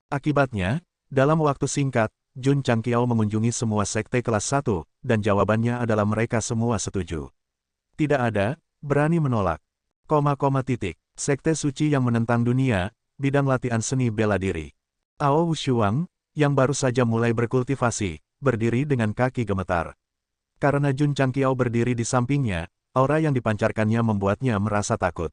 Akibatnya, dalam waktu singkat, Jun Changqiao mengunjungi semua sekte kelas 1, dan jawabannya adalah mereka semua setuju. Tidak ada, berani menolak. Sekte suci yang menentang dunia, bidang latihan seni bela diri. Ao Wushuang, yang baru saja mulai berkultivasi, berdiri dengan kaki gemetar. Karena Jun Changqiao berdiri di sampingnya, aura yang dipancarkannya membuatnya merasa takut.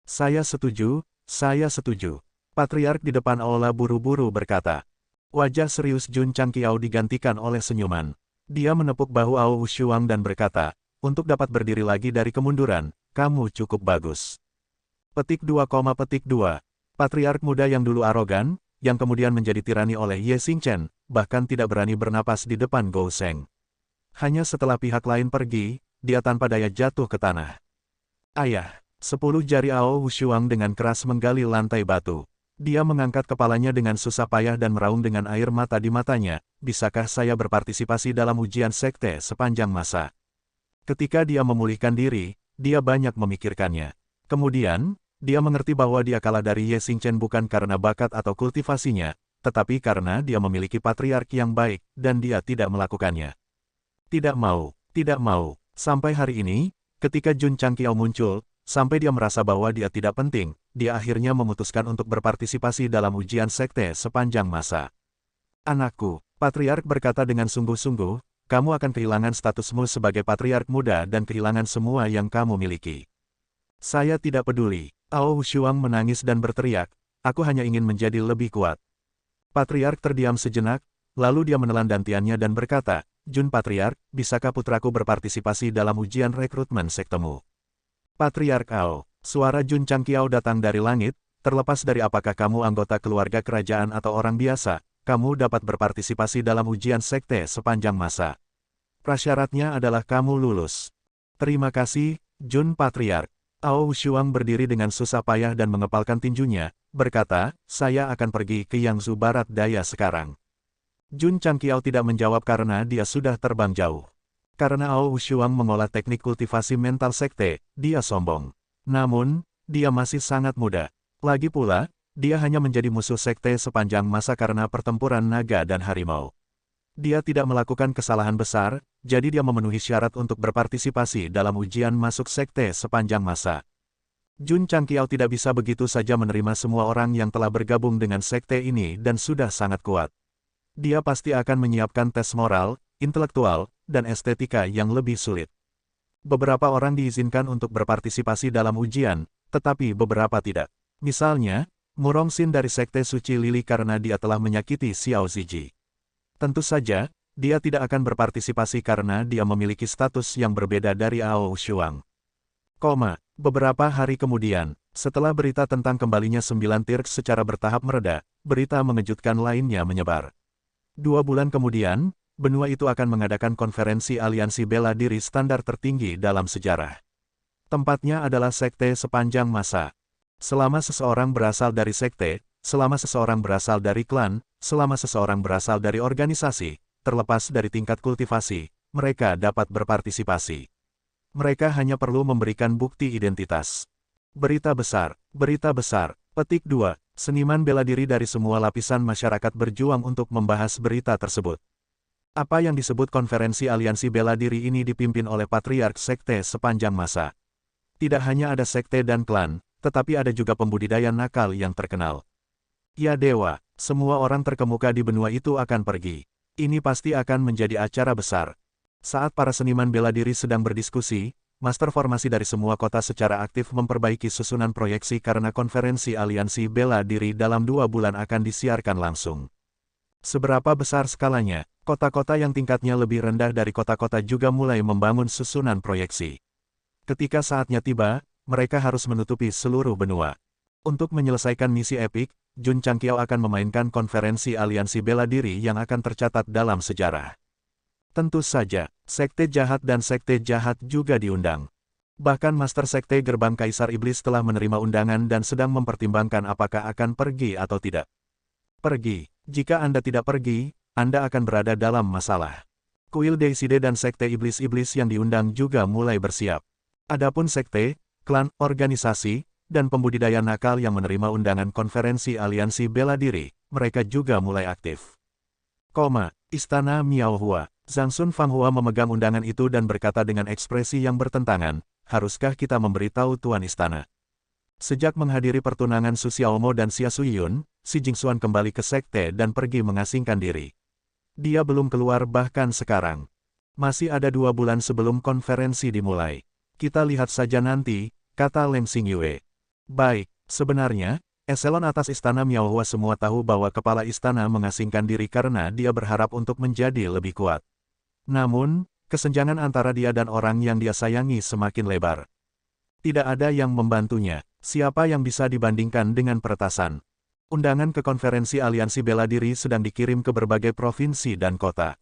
Saya setuju, saya setuju. Patriark di depan aula buru-buru berkata. Wajah serius Jun Changqiao digantikan oleh senyuman. Dia menepuk bahu Ao Wushuang dan berkata, untuk dapat berdiri lagi dari kemunduran, kamu cukup bagus. Petik 2, Patriark muda yang dulu arogan, yang kemudian menjadi tirani oleh Ye Xingchen, bahkan tidak berani bernapas di depan Gou Sheng. Hanya setelah pihak lain pergi, dia tanpa daya jatuh ke tanah. Ayah, 10 jari Ao Wushuang dengan keras menggali lantai batu. Dia mengangkat kepalanya dengan susah payah dan meraung dengan air mata di matanya, bisakah saya berpartisipasi dalam ujian sekte sepanjang masa? Ketika dia memulihkan diri, dia banyak memikirkannya. Kemudian, dia mengerti bahwa dia kalah dari Ye Xingchen bukan karena bakat atau kultivasinya, tetapi karena dia memiliki patriark yang baik, dan dia tidak melakukannya. Tidak mau. Sampai hari ini, ketika Jun Changqiao muncul, sampai dia merasa bahwa dia tidak penting, dia akhirnya memutuskan untuk berpartisipasi dalam ujian sekte sepanjang masa. Anakku, Patriark berkata dengan sungguh-sungguh, kamu akan kehilangan statusmu sebagai Patriark muda dan kehilangan semua yang kamu miliki. Saya tidak peduli. Ao Wushuang menangis dan berteriak, aku hanya ingin menjadi lebih kuat. Patriark terdiam sejenak, lalu dia menelan dantiannya dan berkata, Jun Patriark, bisakah putraku berpartisipasi dalam ujian rekrutmen sektemu? Patriark Ao, suara Jun Changqiao datang dari langit, terlepas dari apakah kamu anggota keluarga kerajaan atau orang biasa, kamu dapat berpartisipasi dalam ujian sekte sepanjang masa. Prasyaratnya adalah kamu lulus. Terima kasih, Jun Patriark. Ao Wushuang berdiri dengan susah payah dan mengepalkan tinjunya, berkata, saya akan pergi ke Yangzhou Barat Daya sekarang. Jun Changqiao tidak menjawab karena dia sudah terbang jauh. Karena Ao Wushuang mengolah teknik kultivasi mental sekte, dia sombong. Namun, dia masih sangat muda. Lagi pula, Dia hanya menjadi musuh sekte sepanjang masa karena pertempuran naga dan harimau. Dia tidak melakukan kesalahan besar, jadi dia memenuhi syarat untuk berpartisipasi dalam ujian masuk sekte sepanjang masa. Jun Changqiao tidak bisa begitu saja menerima semua orang yang telah bergabung dengan sekte ini dan sudah sangat kuat. Dia pasti akan menyiapkan tes moral, intelektual, dan estetika yang lebih sulit. Beberapa orang diizinkan untuk berpartisipasi dalam ujian, tetapi beberapa tidak. Misalnya, Murong Xin dari Sekte Suci Lili karena dia telah menyakiti Xiao Ziji. Tentu saja, dia tidak akan berpartisipasi karena dia memiliki status yang berbeda dari Ao Shuang. Beberapa hari kemudian, setelah berita tentang kembalinya 9 Tirk secara bertahap mereda, berita mengejutkan lainnya menyebar. 2 bulan kemudian, benua itu akan mengadakan konferensi aliansi bela diri standar tertinggi dalam sejarah. Tempatnya adalah sekte sepanjang masa. Selama seseorang berasal dari sekte, selama seseorang berasal dari klan, selama seseorang berasal dari organisasi, terlepas dari tingkat kultivasi, mereka dapat berpartisipasi. Mereka hanya perlu memberikan bukti identitas. Berita besar, petik 2, seniman bela diri dari semua lapisan masyarakat berjuang untuk membahas berita tersebut. Apa yang disebut konferensi aliansi bela diri ini dipimpin oleh patriark sekte sepanjang masa. Tidak hanya ada sekte dan klan, tetapi ada juga pembudidaya nakal yang terkenal. Ya dewa, semua orang terkemuka di benua itu akan pergi. Ini pasti akan menjadi acara besar. Saat para seniman bela diri sedang berdiskusi, master formasi dari semua kota secara aktif memperbaiki susunan proyeksi karena konferensi aliansi bela diri dalam 2 bulan akan disiarkan langsung. Seberapa besar skalanya, kota-kota yang tingkatnya lebih rendah dari kota-kota juga mulai membangun susunan proyeksi. Ketika saatnya tiba, mereka harus menutupi seluruh benua. Untuk menyelesaikan misi epik, Jun Changqiao akan memainkan konferensi aliansi bela diri yang akan tercatat dalam sejarah. Tentu saja, sekte jahat dan sekte jahat juga diundang. Bahkan Master Sekte Gerbang Kaisar Iblis telah menerima undangan dan sedang mempertimbangkan apakah akan pergi atau tidak. Pergi. Jika Anda tidak pergi, Anda akan berada dalam masalah. Kuil Deicide dan Sekte Iblis-Iblis yang diundang juga mulai bersiap. Adapun sekte, klan, organisasi, dan pembudidaya nakal yang menerima undangan konferensi aliansi bela diri, mereka juga mulai aktif. Istana Miaohua. Zhang Sun Fanghua memegang undangan itu dan berkata dengan ekspresi yang bertentangan, haruskah kita memberitahu Tuan Istana? Sejak menghadiri pertunangan Su Xiaomo dan Xia Suyun, Si Jingxuan kembali ke sekte dan pergi mengasingkan diri. Dia belum keluar bahkan sekarang. Masih ada 2 bulan sebelum konferensi dimulai. Kita lihat saja nanti, kata Leng Xingyue. Baik, sebenarnya, eselon atas Istana Miaohua semua tahu bahwa kepala istana mengasingkan diri karena dia berharap untuk menjadi lebih kuat. Namun, kesenjangan antara dia dan orang yang dia sayangi semakin lebar. Tidak ada yang membantunya, siapa yang bisa dibandingkan dengan peretasan. Undangan ke konferensi aliansi bela diri sedang dikirim ke berbagai provinsi dan kota.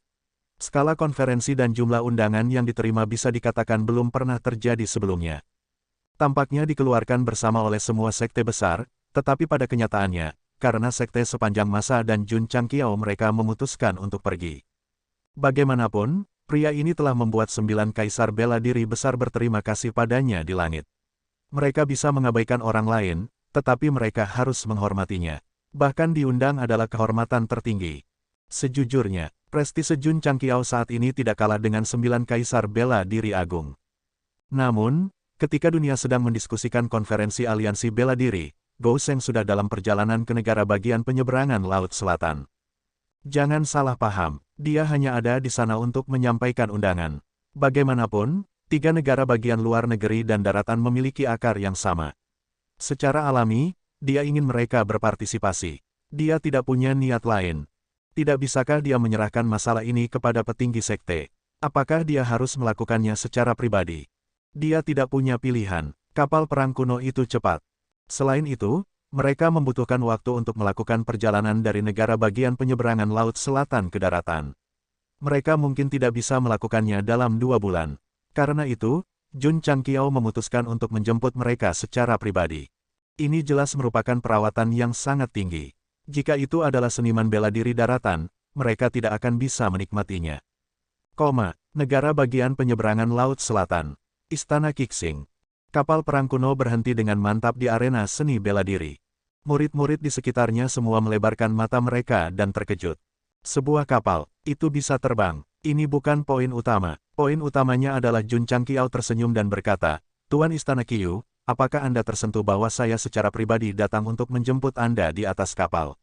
Skala konferensi dan jumlah undangan yang diterima bisa dikatakan belum pernah terjadi sebelumnya. Tampaknya dikeluarkan bersama oleh semua sekte besar, tetapi pada kenyataannya, karena sekte sepanjang masa dan Jun Changqiao mereka memutuskan untuk pergi. Bagaimanapun, pria ini telah membuat 9 kaisar bela diri besar berterima kasih padanya di langit. Mereka bisa mengabaikan orang lain, tetapi mereka harus menghormatinya. Bahkan diundang adalah kehormatan tertinggi. Sejujurnya, prestise Jun Changqiao saat ini tidak kalah dengan 9 kaisar bela diri agung. Namun, ketika dunia sedang mendiskusikan konferensi aliansi bela diri, Gou Sheng sudah dalam perjalanan ke negara bagian penyeberangan Laut Selatan. Jangan salah paham, dia hanya ada di sana untuk menyampaikan undangan. Bagaimanapun, 3 negara bagian luar negeri dan daratan memiliki akar yang sama. Secara alami, dia ingin mereka berpartisipasi. Dia tidak punya niat lain. Tidak bisakah dia menyerahkan masalah ini kepada petinggi sekte? Apakah dia harus melakukannya secara pribadi? Dia tidak punya pilihan. Kapal perang kuno itu cepat. Selain itu, mereka membutuhkan waktu untuk melakukan perjalanan dari negara bagian penyeberangan Laut Selatan ke daratan. Mereka mungkin tidak bisa melakukannya dalam 2 bulan. Karena itu, Jun Changqiao memutuskan untuk menjemput mereka secara pribadi. Ini jelas merupakan perawatan yang sangat tinggi. Jika itu adalah seniman bela diri daratan, mereka tidak akan bisa menikmatinya. Negara bagian penyeberangan Laut Selatan. Istana Qixing. Kapal perang kuno berhenti dengan mantap di arena seni bela diri. Murid-murid di sekitarnya semua melebarkan mata mereka dan terkejut. Sebuah kapal, itu bisa terbang. Ini bukan poin utama. Poin utamanya adalah Jun Changqiao tersenyum dan berkata, Tuan Istana Qiyu, apakah Anda tersentuh bahwa saya secara pribadi datang untuk menjemput Anda di atas kapal?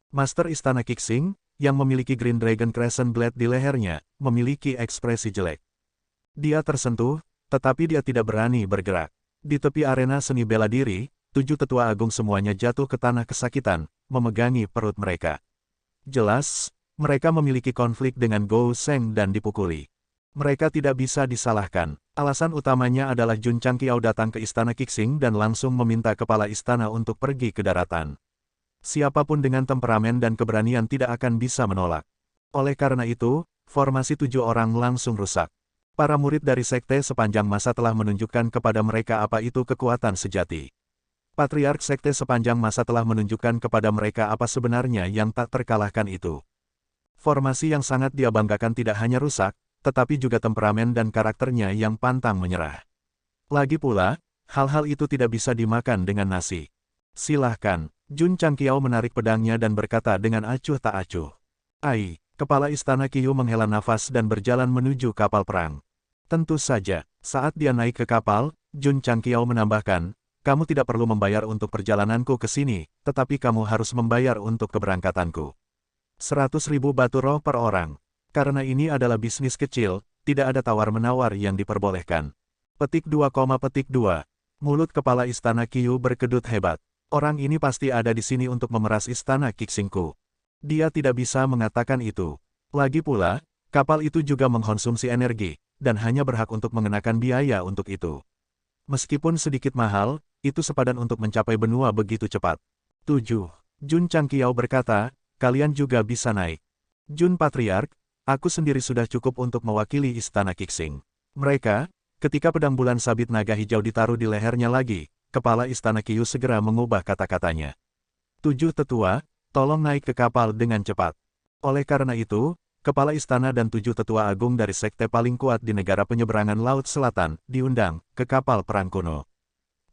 Master Istana Qixing, yang memiliki Green Dragon Crescent Blade di lehernya, memiliki ekspresi jelek. Dia tersentuh, tetapi dia tidak berani bergerak. Di tepi arena seni bela diri, 7 tetua agung semuanya jatuh ke tanah kesakitan, memegangi perut mereka. Jelas, mereka memiliki konflik dengan Gou Sheng dan dipukuli. Mereka tidak bisa disalahkan. Alasan utamanya adalah Jun Changqiao datang ke Istana Qixing dan langsung meminta kepala istana untuk pergi ke daratan. Siapapun dengan temperamen dan keberanian tidak akan bisa menolak. Oleh karena itu, formasi 7 orang langsung rusak. Para murid dari sekte sepanjang masa telah menunjukkan kepada mereka apa itu kekuatan sejati. Patriark sekte sepanjang masa telah menunjukkan kepada mereka apa sebenarnya yang tak terkalahkan itu. Formasi yang sangat dia banggakan tidak hanya rusak, tetapi juga temperamen dan karakternya yang pantang menyerah. Lagi pula, hal-hal itu tidak bisa dimakan dengan nasi. Silahkan. Jun Changqiao menarik pedangnya dan berkata dengan acuh tak acuh. Ai, kepala istana Qiyu menghela nafas dan berjalan menuju kapal perang. Tentu saja, saat dia naik ke kapal, Jun Changqiao menambahkan, kamu tidak perlu membayar untuk perjalananku ke sini, tetapi kamu harus membayar untuk keberangkatanku. 100.000 batu roh per orang. Karena ini adalah bisnis kecil, tidak ada tawar-menawar yang diperbolehkan. Petik 2, petik 2. Mulut kepala istana Qiyu berkedut hebat. Orang ini pasti ada di sini untuk memeras istana Qixingku. Dia tidak bisa mengatakan itu. Lagi pula, kapal itu juga mengkonsumsi energi, dan hanya berhak untuk mengenakan biaya untuk itu. Meskipun sedikit mahal, itu sepadan untuk mencapai benua begitu cepat. 7. Jun Changqiao berkata, kalian juga bisa naik. Jun Patriark, aku sendiri sudah cukup untuk mewakili istana Qixing. Mereka, ketika pedang bulan sabit naga hijau ditaruh di lehernya lagi, kepala istana Qiyu segera mengubah kata-katanya. 7 tetua, tolong naik ke kapal dengan cepat. Oleh karena itu, kepala istana dan 7 tetua agung dari sekte paling kuat di negara penyeberangan Laut Selatan, diundang ke kapal perang kuno.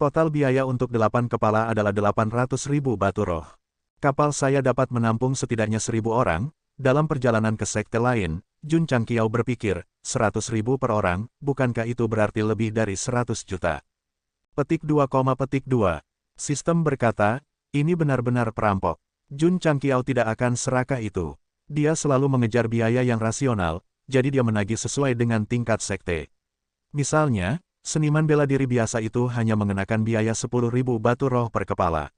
Total biaya untuk 8 kepala adalah 800.000 batu roh. Kapal saya dapat menampung setidaknya 1.000 orang, dalam perjalanan ke sekte lain, Jun Changqiao berpikir, 100.000 per orang, bukankah itu berarti lebih dari 100 juta? Petik 2, petik 2. Sistem berkata, ini benar-benar perampok. Jun Changqiao tidak akan serakah itu. Dia selalu mengejar biaya yang rasional, jadi dia menagih sesuai dengan tingkat sekte. Misalnya, seniman bela diri biasa itu hanya mengenakan biaya 10.000 batu roh per kepala.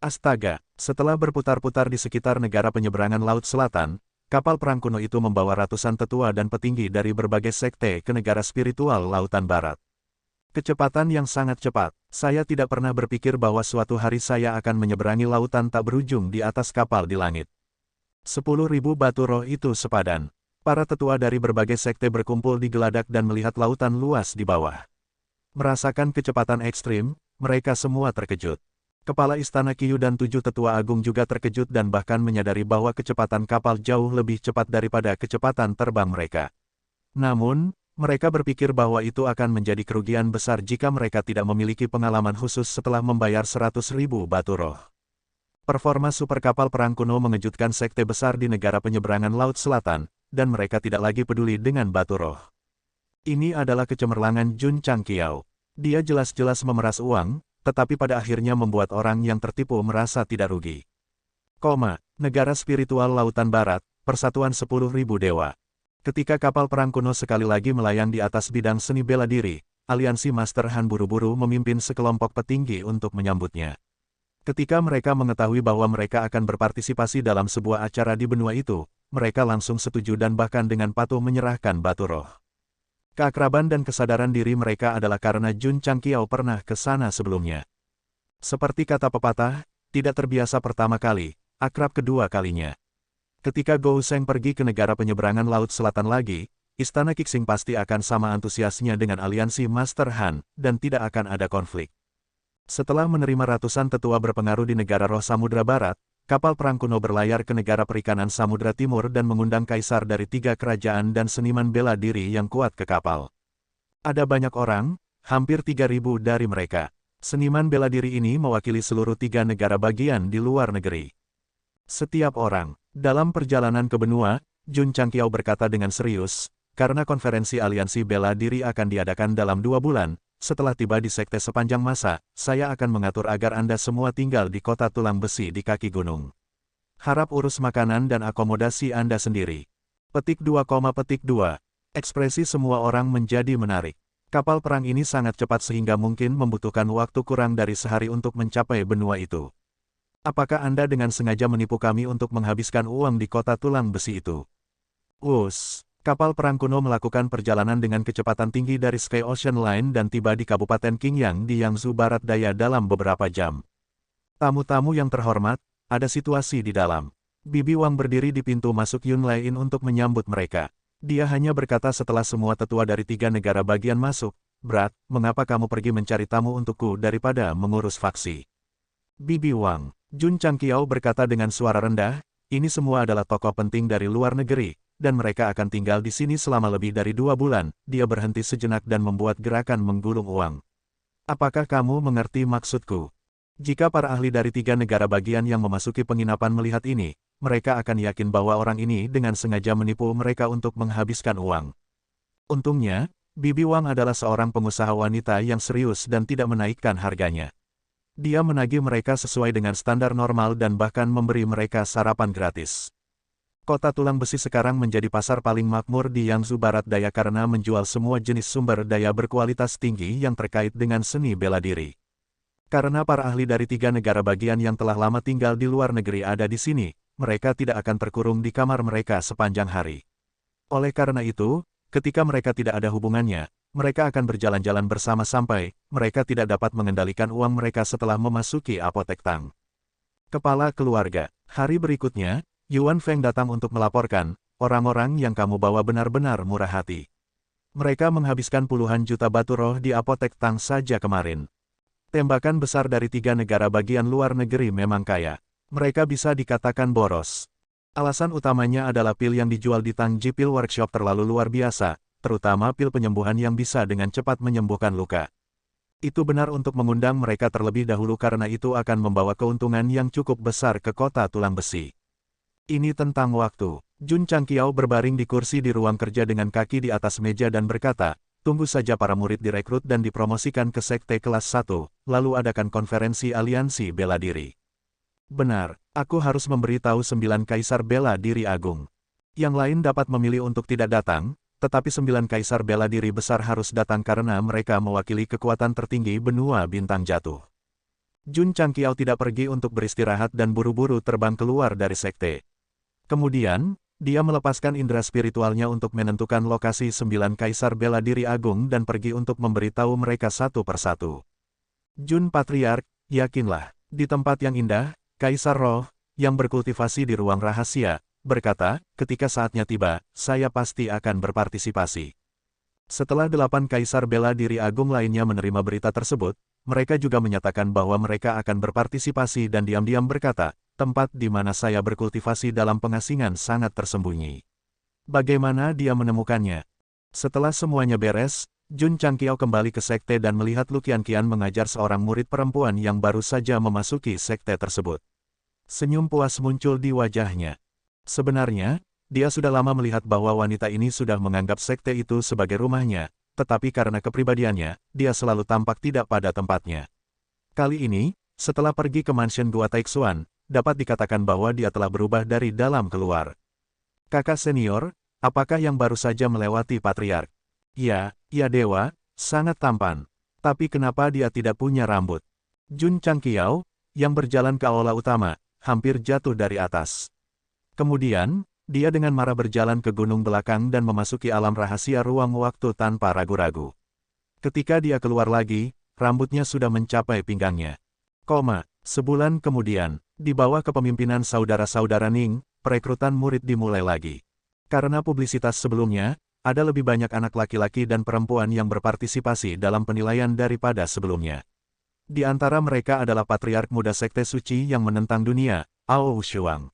Astaga, setelah berputar-putar di sekitar negara penyeberangan Laut Selatan, kapal perang kuno itu membawa ratusan tetua dan petinggi dari berbagai sekte ke negara spiritual Lautan Barat. Kecepatan yang sangat cepat. Saya tidak pernah berpikir bahwa suatu hari saya akan menyeberangi lautan tak berujung di atas kapal di langit. 10.000 batu roh itu sepadan. Para tetua dari berbagai sekte berkumpul di geladak dan melihat lautan luas di bawah. Merasakan kecepatan ekstrim, mereka semua terkejut. Kepala istana Qiyu dan 7 tetua agung juga terkejut dan bahkan menyadari bahwa kecepatan kapal jauh lebih cepat daripada kecepatan terbang mereka. Namun, mereka berpikir bahwa itu akan menjadi kerugian besar jika mereka tidak memiliki pengalaman khusus setelah membayar 100.000 batu roh. Performa super kapal perang kuno mengejutkan sekte besar di negara penyeberangan Laut Selatan, dan mereka tidak lagi peduli dengan batu roh. Ini adalah kecemerlangan Jun Changqiao. Dia jelas-jelas memeras uang, tetapi pada akhirnya membuat orang yang tertipu merasa tidak rugi. Negara spiritual Lautan Barat, Persatuan 10.000 Dewa. Ketika kapal perang kuno sekali lagi melayang di atas bidang seni bela diri, aliansi Master Han buru-buru memimpin sekelompok petinggi untuk menyambutnya. Ketika mereka mengetahui bahwa mereka akan berpartisipasi dalam sebuah acara di benua itu, mereka langsung setuju dan bahkan dengan patuh menyerahkan batu roh. Keakraban dan kesadaran diri mereka adalah karena Jun Changqiao pernah ke sana sebelumnya. Seperti kata pepatah, tidak terbiasa pertama kali, akrab kedua kalinya. Ketika Gou Sheng pergi ke negara penyeberangan Laut Selatan lagi, Istana Qixing pasti akan sama antusiasnya dengan aliansi Master Han, dan tidak akan ada konflik. Setelah menerima ratusan tetua berpengaruh di negara Roh Samudra Barat, kapal perang kuno berlayar ke negara perikanan Samudra Timur dan mengundang kaisar dari 3 kerajaan dan seniman bela diri yang kuat ke kapal. Ada banyak orang, hampir 3.000 dari mereka. Seniman bela diri ini mewakili seluruh 3 negara bagian di luar negeri. Setiap orang. Dalam perjalanan ke benua, Jun Changqiao berkata dengan serius, karena konferensi aliansi bela diri akan diadakan dalam 2 bulan, setelah tiba di sekte sepanjang masa, saya akan mengatur agar Anda semua tinggal di kota tulang besi di kaki gunung. Harap urus makanan dan akomodasi Anda sendiri. Petik 2, petik 2. Ekspresi semua orang menjadi menarik. Kapal perang ini sangat cepat sehingga mungkin membutuhkan waktu kurang dari sehari untuk mencapai benua itu. Apakah Anda dengan sengaja menipu kami untuk menghabiskan uang di kota tulang besi itu? Kapal perang kuno melakukan perjalanan dengan kecepatan tinggi dari Sky Ocean Line dan tiba di Kabupaten Qingyang di Yangzhou Barat Daya dalam beberapa jam. Tamu-tamu yang terhormat, ada situasi di dalam. Bibi Wang berdiri di pintu masuk Yun Lai-in untuk menyambut mereka. Dia hanya berkata setelah semua tetua dari 3 negara bagian masuk, "Brat, mengapa kamu pergi mencari tamu untukku daripada mengurus faksi?" Bibi Wang, Jun Changqiao berkata dengan suara rendah, "Ini semua adalah tokoh penting dari luar negeri, dan mereka akan tinggal di sini selama lebih dari 2 bulan." Dia berhenti sejenak dan membuat gerakan menggulung uang. "Apakah kamu mengerti maksudku? Jika para ahli dari 3 negara bagian yang memasuki penginapan melihat ini, mereka akan yakin bahwa orang ini dengan sengaja menipu mereka untuk menghabiskan uang." Untungnya, Bibi Wang adalah seorang pengusaha wanita yang serius dan tidak menaikkan harganya. Dia menagih mereka sesuai dengan standar normal dan bahkan memberi mereka sarapan gratis. Kota tulang besi sekarang menjadi pasar paling makmur di Yangzhou Barat Daya karena menjual semua jenis sumber daya berkualitas tinggi yang terkait dengan seni bela diri. Karena para ahli dari 3 negara bagian yang telah lama tinggal di luar negeri ada di sini, mereka tidak akan terkurung di kamar mereka sepanjang hari. Oleh karena itu, ketika mereka tidak ada hubungannya, mereka akan berjalan-jalan bersama sampai mereka tidak dapat mengendalikan uang mereka setelah memasuki apotek Tang. Kepala keluarga. Hari berikutnya, Yuan Feng datang untuk melaporkan, orang-orang yang kamu bawa benar-benar murah hati. Mereka menghabiskan puluhan juta batu roh di apotek Tang saja kemarin. Tembakan besar dari 3 negara bagian luar negeri memang kaya. Mereka bisa dikatakan boros. Alasan utamanya adalah pil yang dijual di Tangji Pil Workshop terlalu luar biasa, terutama pil penyembuhan yang bisa dengan cepat menyembuhkan luka. Itu benar untuk mengundang mereka terlebih dahulu karena itu akan membawa keuntungan yang cukup besar ke kota tulang besi. Ini tentang waktu. Jun Changqiao berbaring di kursi di ruang kerja dengan kaki di atas meja dan berkata, "Tunggu saja para murid direkrut dan dipromosikan ke sekte kelas 1, lalu adakan konferensi aliansi bela diri." Benar, aku harus memberitahu 9 kaisar bela diri agung. Yang lain dapat memilih untuk tidak datang, tetapi 9 kaisar bela diri besar harus datang karena mereka mewakili kekuatan tertinggi benua bintang jatuh. Jun Changqiao tidak pergi untuk beristirahat dan buru-buru terbang keluar dari sekte. Kemudian, dia melepaskan indera spiritualnya untuk menentukan lokasi 9 kaisar bela diri agung dan pergi untuk memberitahu mereka satu persatu. Jun Patriark, yakinlah, di tempat yang indah, Kaisar Roh, yang berkultivasi di ruang rahasia, berkata, "Ketika saatnya tiba, saya pasti akan berpartisipasi." Setelah 8 kaisar bela diri agung lainnya menerima berita tersebut, mereka juga menyatakan bahwa mereka akan berpartisipasi dan diam-diam berkata, "Tempat di mana saya berkultivasi dalam pengasingan sangat tersembunyi. Bagaimana dia menemukannya?" Setelah semuanya beres, Jun Changqiao kembali ke sekte dan melihat Lu Qianqian mengajar seorang murid perempuan yang baru saja memasuki sekte tersebut. Senyum puas muncul di wajahnya. Sebenarnya, dia sudah lama melihat bahwa wanita ini sudah menganggap sekte itu sebagai rumahnya, tetapi karena kepribadiannya, dia selalu tampak tidak pada tempatnya. Kali ini, setelah pergi ke mansion Gua Taixuan, dapat dikatakan bahwa dia telah berubah dari dalam keluar. "Kakak senior, apakah yang baru saja melewati Patriark?" "Ya, ya Dewa, sangat tampan. Tapi kenapa dia tidak punya rambut?" Jun Changqiao, yang berjalan ke aula utama, hampir jatuh dari atas. Kemudian, dia dengan marah berjalan ke gunung belakang dan memasuki alam rahasia ruang waktu tanpa ragu-ragu. Ketika dia keluar lagi, rambutnya sudah mencapai pinggangnya. Sebulan kemudian, di bawah kepemimpinan saudara-saudara Ning, perekrutan murid dimulai lagi. Karena publisitas sebelumnya, ada lebih banyak anak laki-laki dan perempuan yang berpartisipasi dalam penilaian daripada sebelumnya. Di antara mereka adalah Patriark Muda Sekte Suci yang menentang dunia, Ao Shuang.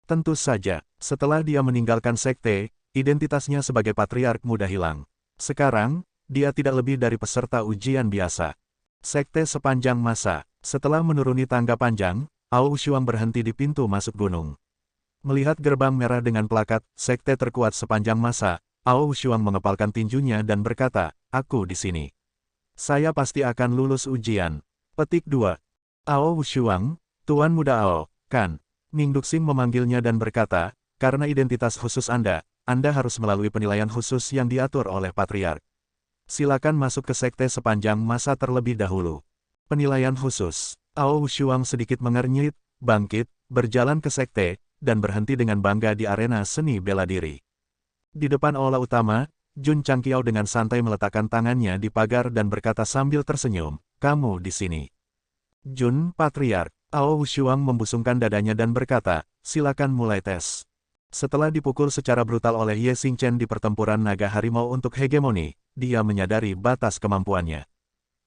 Tentu saja, setelah dia meninggalkan sekte, identitasnya sebagai Patriark Muda hilang. Sekarang, dia tidak lebih dari peserta ujian biasa. Sekte sepanjang masa. Setelah menuruni tangga panjang, Ao Wushuang berhenti di pintu masuk gunung. Melihat gerbang merah dengan plakat, sekte terkuat sepanjang masa, Ao Wushuang mengepalkan tinjunya dan berkata, aku di sini. Saya pasti akan lulus ujian. Petik 2. Ao Wushuang, Tuan Muda Ao, kan? Ning Duxing memanggilnya dan berkata, karena identitas khusus Anda harus melalui penilaian khusus yang diatur oleh Patriark. Silakan masuk ke sekte sepanjang masa terlebih dahulu. Penilaian khusus. Ao Wushuang sedikit mengernyit, bangkit, berjalan ke sekte, dan berhenti dengan bangga di arena seni bela diri. Di depan aula utama, Jun Changqiao dengan santai meletakkan tangannya di pagar dan berkata sambil tersenyum, kamu di sini. Jun, Patriark. Ao Wushuang membusungkan dadanya dan berkata, silakan mulai tes. Setelah dipukul secara brutal oleh Ye Xingchen di pertempuran naga harimau untuk hegemoni, dia menyadari batas kemampuannya.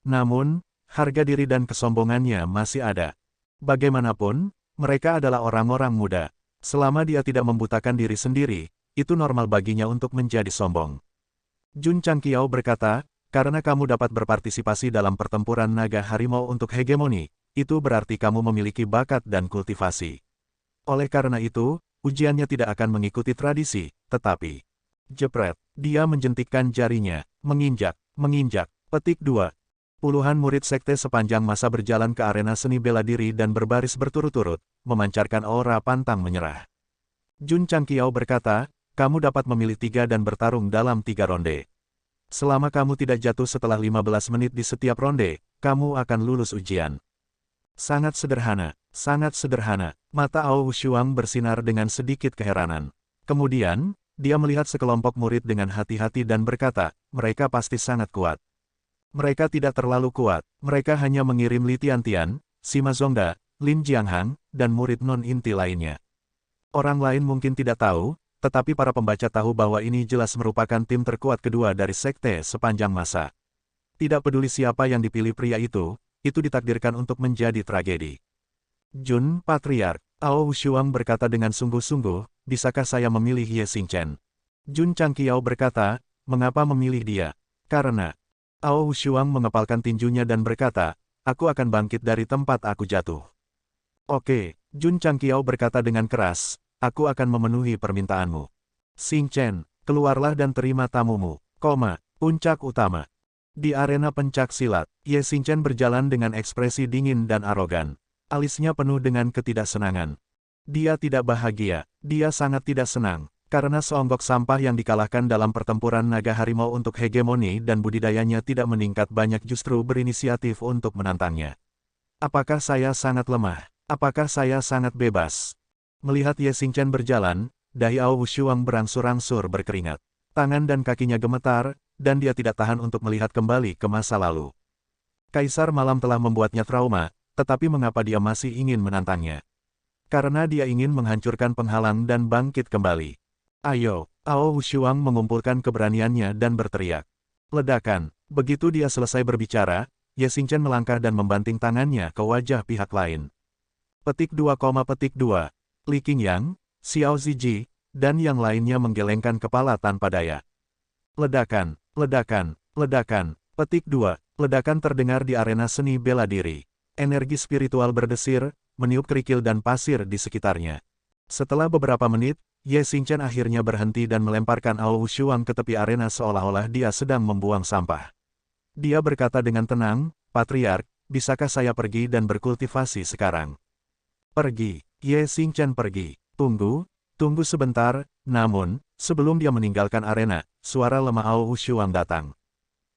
Namun, harga diri dan kesombongannya masih ada. Bagaimanapun, mereka adalah orang-orang muda. Selama dia tidak membutakan diri sendiri, itu normal baginya untuk menjadi sombong. Jun Changqiao berkata, karena kamu dapat berpartisipasi dalam pertempuran naga harimau untuk hegemoni, itu berarti kamu memiliki bakat dan kultivasi. Oleh karena itu, ujiannya tidak akan mengikuti tradisi, tetapi... Jepret, dia menjentikkan jarinya, menginjak. Petik 2. Puluhan murid sekte sepanjang masa berjalan ke arena seni bela diri dan berbaris berturut-turut, memancarkan aura pantang menyerah. Jun Changqiao berkata, kamu dapat memilih 3 dan bertarung dalam 3 ronde. Selama kamu tidak jatuh setelah 15 menit di setiap ronde, kamu akan lulus ujian. Sangat sederhana, sangat sederhana. Mata Ao Wushuang bersinar dengan sedikit keheranan. Kemudian, dia melihat sekelompok murid dengan hati-hati dan berkata, mereka pasti sangat kuat. Mereka tidak terlalu kuat, mereka hanya mengirim Li Tiantian, Sima Zongda, Lin Jianghang, dan murid non-inti lainnya. Orang lain mungkin tidak tahu, tetapi para pembaca tahu bahwa ini jelas merupakan tim terkuat kedua dari sekte sepanjang masa. Tidak peduli siapa yang dipilih pria itu ditakdirkan untuk menjadi tragedi. Jun, Patriark. Ao Wushuang berkata dengan sungguh-sungguh, bisakah saya memilih Ye Xingchen? Jun Changqiao berkata, mengapa memilih dia? Karena... Ao Wushuang mengepalkan tinjunya dan berkata, aku akan bangkit dari tempat aku jatuh. Oke, Jun Changqiao berkata dengan keras, aku akan memenuhi permintaanmu. Xingchen, keluarlah dan terima tamumu. Puncak utama. Di arena pencak silat, Ye Xingchen berjalan dengan ekspresi dingin dan arogan. Alisnya penuh dengan ketidaksenangan. Dia tidak bahagia, dia sangat tidak senang, karena seonggok sampah yang dikalahkan dalam pertempuran naga harimau untuk hegemoni dan budidayanya tidak meningkat banyak justru berinisiatif untuk menantangnya. Apakah saya sangat lemah? Apakah saya sangat bebas? Melihat Ye Xingchen berjalan, dahi Ao Wushuang berangsur-angsur berkeringat. Tangan dan kakinya gemetar, dan dia tidak tahan untuk melihat kembali ke masa lalu. Kaisar Malam telah membuatnya trauma, tetapi mengapa dia masih ingin menantangnya? Karena dia ingin menghancurkan penghalang dan bangkit kembali. Ayo, Ao Wushuang mengumpulkan keberaniannya dan berteriak. Ledakan. Begitu dia selesai berbicara, Ye Xingchen melangkah dan membanting tangannya ke wajah pihak lain. Petik 2, Li Qingyang, Xiao Ziji, dan yang lainnya menggelengkan kepala tanpa daya. Ledakan. Petik 2. Ledakan terdengar di arena seni bela diri. Energi spiritual berdesir, meniup kerikil dan pasir di sekitarnya. Setelah beberapa menit, Ye Xingchen akhirnya berhenti dan melemparkan Ao Wushuang ke tepi arena seolah-olah dia sedang membuang sampah. Dia berkata dengan tenang, Patriark, bisakah saya pergi dan berkultivasi sekarang? Pergi. Ye Xingchen pergi. Tunggu sebentar. Namun, sebelum dia meninggalkan arena, suara lemah Ao Wushuang datang.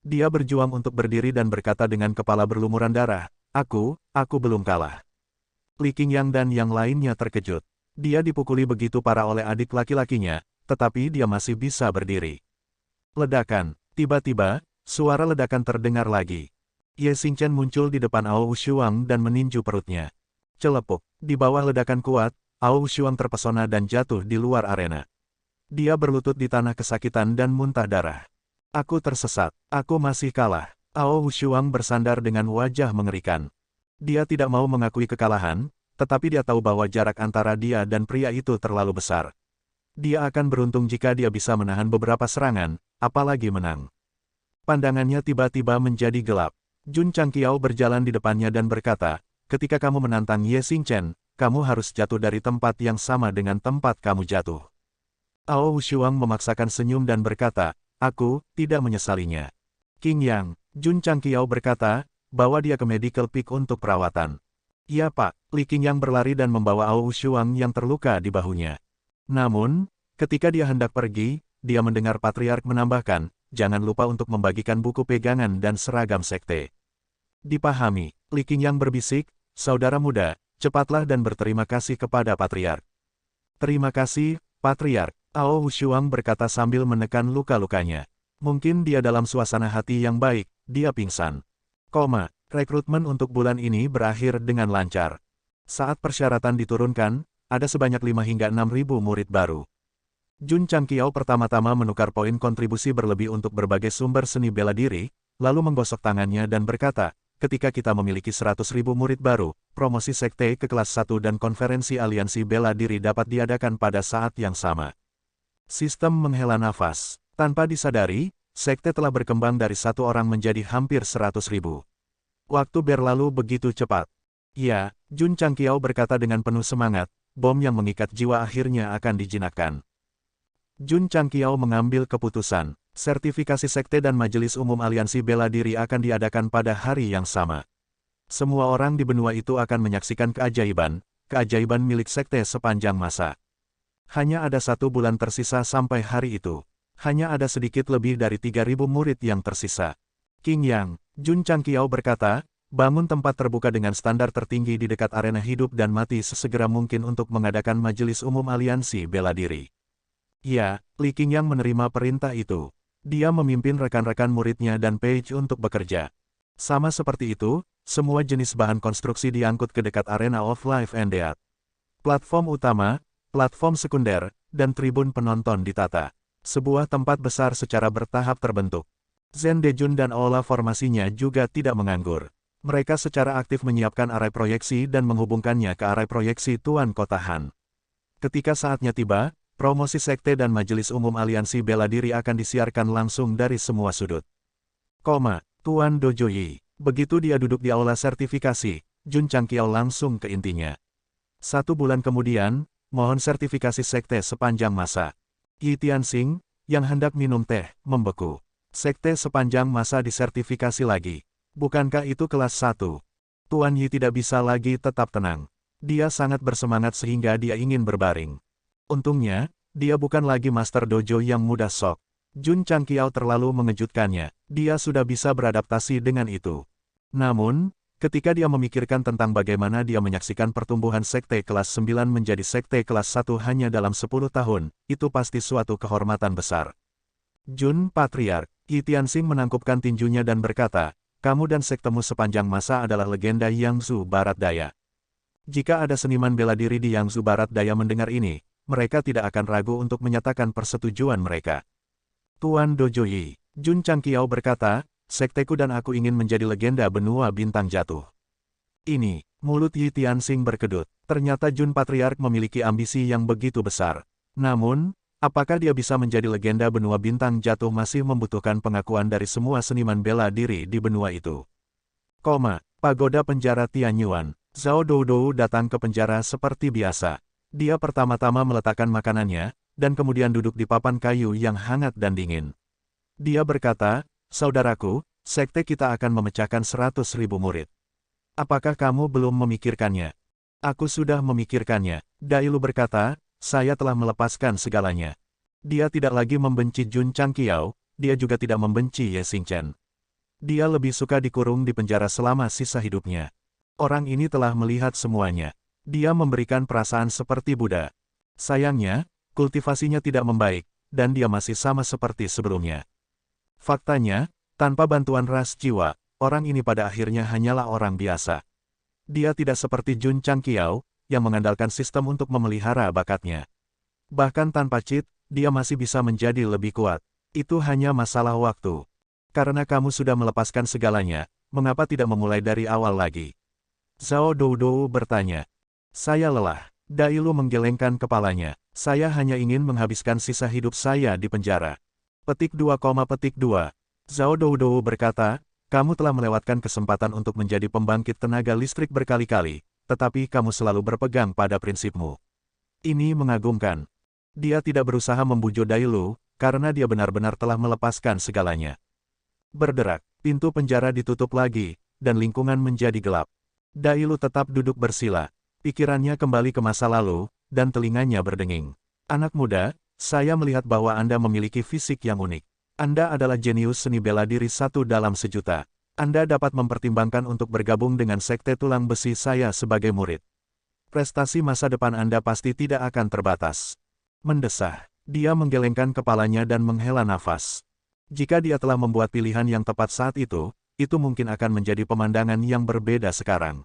Dia berjuang untuk berdiri dan berkata dengan kepala berlumuran darah, aku belum kalah. Li Qingyang dan yang lainnya terkejut. Dia dipukuli begitu parah oleh adik laki-lakinya, tetapi dia masih bisa berdiri. Ledakan. Tiba-tiba, suara ledakan terdengar lagi. Ye Xingchen muncul di depan Ao Wushuang dan meninju perutnya. Celepuk. Di bawah ledakan kuat, Ao Wushuang terpesona dan jatuh di luar arena. Dia berlutut di tanah kesakitan dan muntah darah. Aku tersesat. Aku masih kalah. Ao Wushuang bersandar dengan wajah mengerikan. Dia tidak mau mengakui kekalahan, tetapi dia tahu bahwa jarak antara dia dan pria itu terlalu besar. Dia akan beruntung jika dia bisa menahan beberapa serangan, apalagi menang. Pandangannya tiba-tiba menjadi gelap. Jun Changqiao berjalan di depannya dan berkata, ketika kamu menantang Ye Xingchen, kamu harus jatuh dari tempat yang sama dengan tempat kamu jatuh. Ao Wushuang memaksakan senyum dan berkata, aku tidak menyesalinya. Qing Yang, Jun Changqiao berkata, bawa dia ke Medical Peak untuk perawatan. Iya Pak, Li Qingyang berlari dan membawa Ao Wushuang yang terluka di bahunya. Namun, ketika dia hendak pergi, dia mendengar Patriark menambahkan, jangan lupa untuk membagikan buku pegangan dan seragam sekte. Dipahami, Li Qingyang berbisik, saudara muda, cepatlah dan berterima kasih kepada Patriark. Terima kasih, Patriark, Ao Wushuang berkata sambil menekan luka-lukanya. Mungkin dia dalam suasana hati yang baik, dia pingsan. Rekrutmen untuk bulan ini berakhir dengan lancar. Saat persyaratan diturunkan, ada sebanyak 5 hingga 6.000 murid baru. Jun Changqiao pertama-tama menukar poin kontribusi berlebih untuk berbagai sumber seni bela diri, lalu menggosok tangannya dan berkata, ketika kita memiliki 100.000 murid baru, promosi sekte ke kelas 1 dan konferensi aliansi bela diri dapat diadakan pada saat yang sama. Sistem menghela nafas. Tanpa disadari, sekte telah berkembang dari 1 orang menjadi hampir 100.000. Waktu berlalu begitu cepat. Ya, Jun Changqiao berkata dengan penuh semangat, bom yang mengikat jiwa akhirnya akan dijinakkan. Jun Changqiao mengambil keputusan. Sertifikasi sekte dan majelis umum aliansi bela diri akan diadakan pada hari yang sama. Semua orang di benua itu akan menyaksikan keajaiban milik sekte sepanjang masa. Hanya ada 1 bulan tersisa sampai hari itu. Hanya ada sedikit lebih dari 3.000 murid yang tersisa. Qing Yang, Jun Changqiao berkata, bangun tempat terbuka dengan standar tertinggi di dekat arena hidup dan mati sesegera mungkin untuk mengadakan majelis umum aliansi bela diri. Ya, Li Qingyang menerima perintah itu. Dia memimpin rekan-rekan muridnya dan Page untuk bekerja. Sama seperti itu, semua jenis bahan konstruksi diangkut ke dekat arena of life and death. Platform utama, platform sekunder, dan tribun penonton ditata. Sebuah tempat besar secara bertahap terbentuk. Zhen Dejun dan Aula formasinya juga tidak menganggur. Mereka secara aktif menyiapkan arai proyeksi dan menghubungkannya ke arai proyeksi Tuan Kota Han. Ketika saatnya tiba, promosi sekte dan majelis umum aliansi bela diri akan disiarkan langsung dari semua sudut. Tuan Dojo Yi. Begitu dia duduk di aula sertifikasi, Jun Changqiao langsung ke intinya. 1 bulan kemudian, mohon sertifikasi sekte sepanjang masa. Yi Tianxing, yang hendak minum teh, membeku. Sekte sepanjang masa disertifikasi lagi. Bukankah itu kelas 1? Tuan Yi tidak bisa lagi tetap tenang. Dia sangat bersemangat sehingga dia ingin berbaring. Untungnya, dia bukan lagi master dojo yang mudah shock. Jun Changqiao terlalu mengejutkannya, dia sudah bisa beradaptasi dengan itu. Namun, ketika dia memikirkan tentang bagaimana dia menyaksikan pertumbuhan sekte kelas 9 menjadi sekte kelas 1 hanya dalam 10 tahun, itu pasti suatu kehormatan besar. Jun Patriark, Yi Tianxing menangkupkan tinjunya dan berkata, kamu dan sektemu sepanjang masa adalah legenda Yangzhou Barat Daya. Jika ada seniman bela diri di Yangzhou Barat Daya mendengar ini, mereka tidak akan ragu untuk menyatakan persetujuan mereka. Tuan Dojo Yi, Jun Changqiao berkata, sekteku dan aku ingin menjadi legenda benua bintang jatuh. Ini, mulut Yi Tianxing berkedut. Ternyata Jun Patriark memiliki ambisi yang begitu besar. Namun, apakah dia bisa menjadi legenda benua bintang jatuh masih membutuhkan pengakuan dari semua seniman bela diri di benua itu. Pagoda penjara Tianyuan. Zhao Doudou datang ke penjara seperti biasa. Dia pertama-tama meletakkan makanannya, dan kemudian duduk di papan kayu yang hangat dan dingin. Dia berkata, saudaraku, sekte kita akan memecahkan 100.000 murid. Apakah kamu belum memikirkannya? Aku sudah memikirkannya. Dailu berkata, saya telah melepaskan segalanya. Dia tidak lagi membenci Jun Changqiao, dia juga tidak membenci Ye Xingchen. Dia lebih suka dikurung di penjara selama sisa hidupnya. Orang ini telah melihat semuanya. Dia memberikan perasaan seperti Buddha. Sayangnya, kultivasinya tidak membaik, dan dia masih sama seperti sebelumnya. Faktanya, tanpa bantuan ras jiwa, orang ini pada akhirnya hanyalah orang biasa. Dia tidak seperti Jun Changqiao, yang mengandalkan sistem untuk memelihara bakatnya. Bahkan tanpa cheat, dia masih bisa menjadi lebih kuat. Itu hanya masalah waktu. Karena kamu sudah melepaskan segalanya, mengapa tidak memulai dari awal lagi? Zhao Doudou bertanya. Saya lelah. Dailu menggelengkan kepalanya. Saya hanya ingin menghabiskan sisa hidup saya di penjara. Petik 2, Zhao Doudou berkata, kamu telah melewatkan kesempatan untuk menjadi pembangkit tenaga listrik berkali-kali, tetapi kamu selalu berpegang pada prinsipmu. Ini mengagumkan. Dia tidak berusaha membujuk Dailu, karena dia benar-benar telah melepaskan segalanya. Berderak, pintu penjara ditutup lagi, dan lingkungan menjadi gelap. Dailu tetap duduk bersila. Pikirannya kembali ke masa lalu, dan telinganya berdenging. Anak muda, saya melihat bahwa Anda memiliki fisik yang unik. Anda adalah jenius seni bela diri 1 dalam sejuta. Anda dapat mempertimbangkan untuk bergabung dengan sekte tulang besi saya sebagai murid. Prestasi masa depan Anda pasti tidak akan terbatas. Mendesah, dia menggelengkan kepalanya dan menghela nafas. Jika dia telah membuat pilihan yang tepat saat itu mungkin akan menjadi pemandangan yang berbeda sekarang.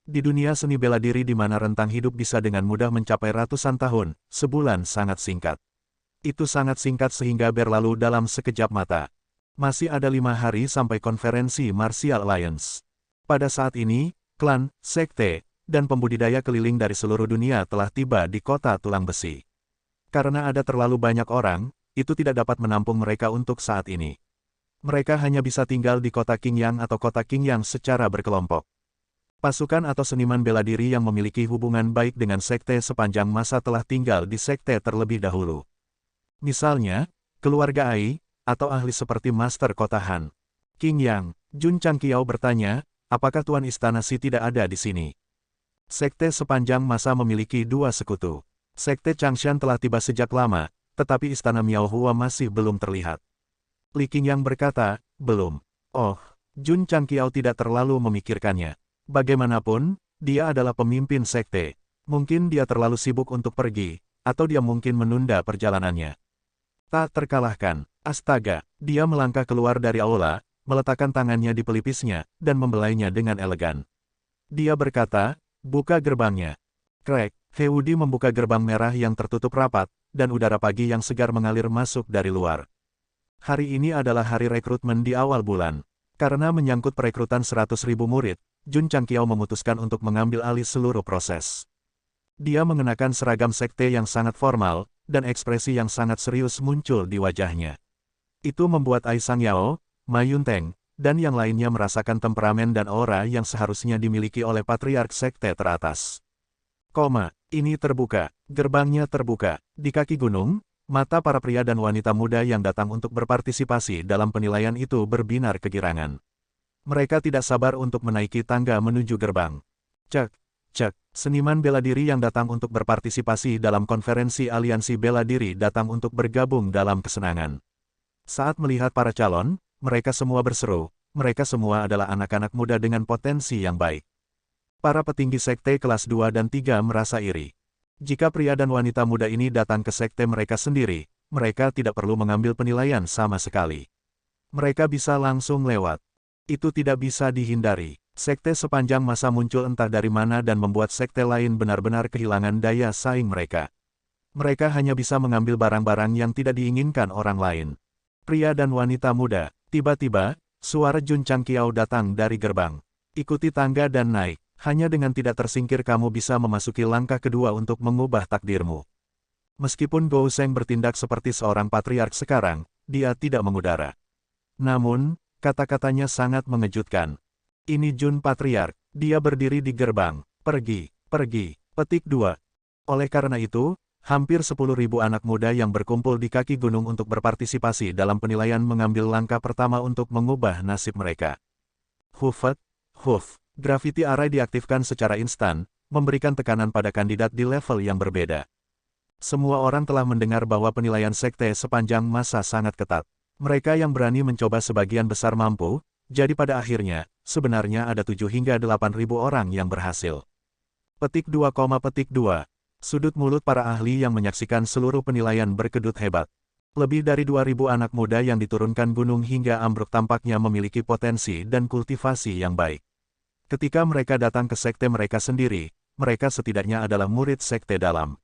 Di dunia seni bela diri di mana rentang hidup bisa dengan mudah mencapai ratusan tahun, sebulan sangat singkat. Itu sangat singkat sehingga berlalu dalam sekejap mata. Masih ada 5 hari sampai konferensi Martial Alliance. Pada saat ini, klan, sekte, dan pembudidaya keliling dari seluruh dunia telah tiba di kota tulang besi. Karena ada terlalu banyak orang, itu tidak dapat menampung mereka untuk saat ini. Mereka hanya bisa tinggal di kota Qingyang atau kota Qingyang secara berkelompok. Pasukan atau seniman bela diri yang memiliki hubungan baik dengan sekte sepanjang masa telah tinggal di sekte terlebih dahulu. Misalnya, keluarga Ai, atau ahli seperti Master Kota Han. Qingyang, Jun Changqiao bertanya, apakah Tuan Istana Si tidak ada di sini? Sekte sepanjang masa memiliki 2 sekutu. Sekte Changshan telah tiba sejak lama, tetapi Istana Miao Hua masih belum terlihat. Li Qingyang berkata, belum. Oh, Jun Changqiao tidak terlalu memikirkannya. Bagaimanapun, dia adalah pemimpin sekte. Mungkin dia terlalu sibuk untuk pergi, atau dia mungkin menunda perjalanannya. Tak terkalahkan, astaga, dia melangkah keluar dari aula, meletakkan tangannya di pelipisnya, dan membelainya dengan elegan. Dia berkata, buka gerbangnya. Krek, Heudi membuka gerbang merah yang tertutup rapat, dan udara pagi yang segar mengalir masuk dari luar. Hari ini adalah hari rekrutmen di awal bulan. Karena menyangkut perekrutan 100.000 murid, Jun Changqiao memutuskan untuk mengambil alih seluruh proses. Dia mengenakan seragam sekte yang sangat formal, dan ekspresi yang sangat serius muncul di wajahnya. Itu membuat Ai Sangyao, Ma Yunteng, dan yang lainnya merasakan temperamen dan aura yang seharusnya dimiliki oleh patriark sekte teratas. Ini terbuka, gerbangnya terbuka, di kaki gunung, mata para pria dan wanita muda yang datang untuk berpartisipasi dalam penilaian itu berbinar kegirangan. Mereka tidak sabar untuk menaiki tangga menuju gerbang. Cek, seniman bela diri yang datang untuk berpartisipasi dalam konferensi aliansi bela diri datang untuk bergabung dalam kesenangan. Saat melihat para calon, mereka semua berseru, mereka semua adalah anak-anak muda dengan potensi yang baik. Para petinggi sekte kelas 2 dan 3 merasa iri. Jika pria dan wanita muda ini datang ke sekte mereka sendiri, mereka tidak perlu mengambil penilaian sama sekali. Mereka bisa langsung lewat. Itu tidak bisa dihindari. Sekte sepanjang masa muncul entah dari mana dan membuat sekte lain benar-benar kehilangan daya saing mereka. Mereka hanya bisa mengambil barang-barang yang tidak diinginkan orang lain. Pria dan wanita muda, tiba-tiba, suara Jun Changqiao datang dari gerbang. Ikuti tangga dan naik, hanya dengan tidak tersingkir kamu bisa memasuki langkah kedua untuk mengubah takdirmu. Meskipun Gou Sheng bertindak seperti seorang patriark sekarang, dia tidak mengudara. Namun, kata-katanya sangat mengejutkan. Ini Jun Patriark, dia berdiri di gerbang, pergi. Petik 2. Oleh karena itu, hampir 10.000 anak muda yang berkumpul di kaki gunung untuk berpartisipasi dalam penilaian mengambil langkah pertama untuk mengubah nasib mereka. Gravity Array diaktifkan secara instan, memberikan tekanan pada kandidat di level yang berbeda. Semua orang telah mendengar bahwa penilaian sekte sepanjang masa sangat ketat. Mereka yang berani mencoba sebagian besar mampu, jadi pada akhirnya, sebenarnya ada 7 hingga 8.000 orang yang berhasil. Petik 2, Sudut mulut para ahli yang menyaksikan seluruh penilaian berkedut hebat. Lebih dari 2.000 anak muda yang diturunkan gunung hingga ambruk tampaknya memiliki potensi dan kultivasi yang baik. Ketika mereka datang ke sekte mereka sendiri, mereka setidaknya adalah murid sekte dalam.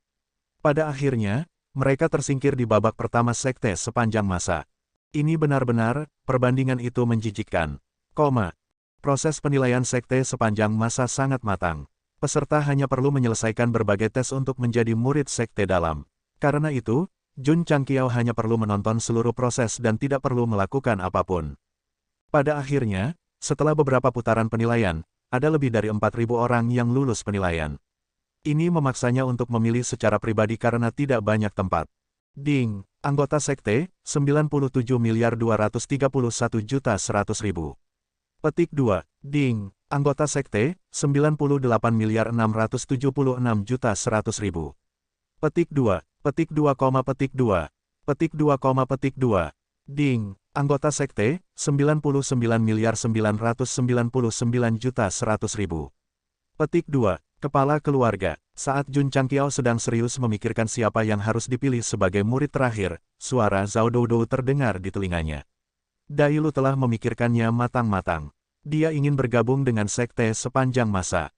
Pada akhirnya, mereka tersingkir di babak pertama sekte sepanjang masa. Ini benar-benar, perbandingan itu menjijikkan. Proses penilaian sekte sepanjang masa sangat matang. Peserta hanya perlu menyelesaikan berbagai tes untuk menjadi murid sekte dalam. Karena itu, Jun Changqiao hanya perlu menonton seluruh proses dan tidak perlu melakukan apapun. Pada akhirnya, setelah beberapa putaran penilaian, ada lebih dari 4.000 orang yang lulus penilaian. Ini memaksanya untuk memilih secara pribadi karena tidak banyak tempat. Ding, anggota sekte, 97.231.100.000. Petik 2. Ding, anggota sekte, 98.676.100.000. Petik 2. Petik 2, petik 2. Petik 2, petik 2. Ding, anggota sekte, 99.999.100.000. Petik 2. Kepala keluarga. Saat Jun Changqiao sedang serius memikirkan siapa yang harus dipilih sebagai murid terakhir, suara Zhao Doudou terdengar di telinganya. Dai Lu telah memikirkannya matang-matang. Dia ingin bergabung dengan sekte sepanjang masa.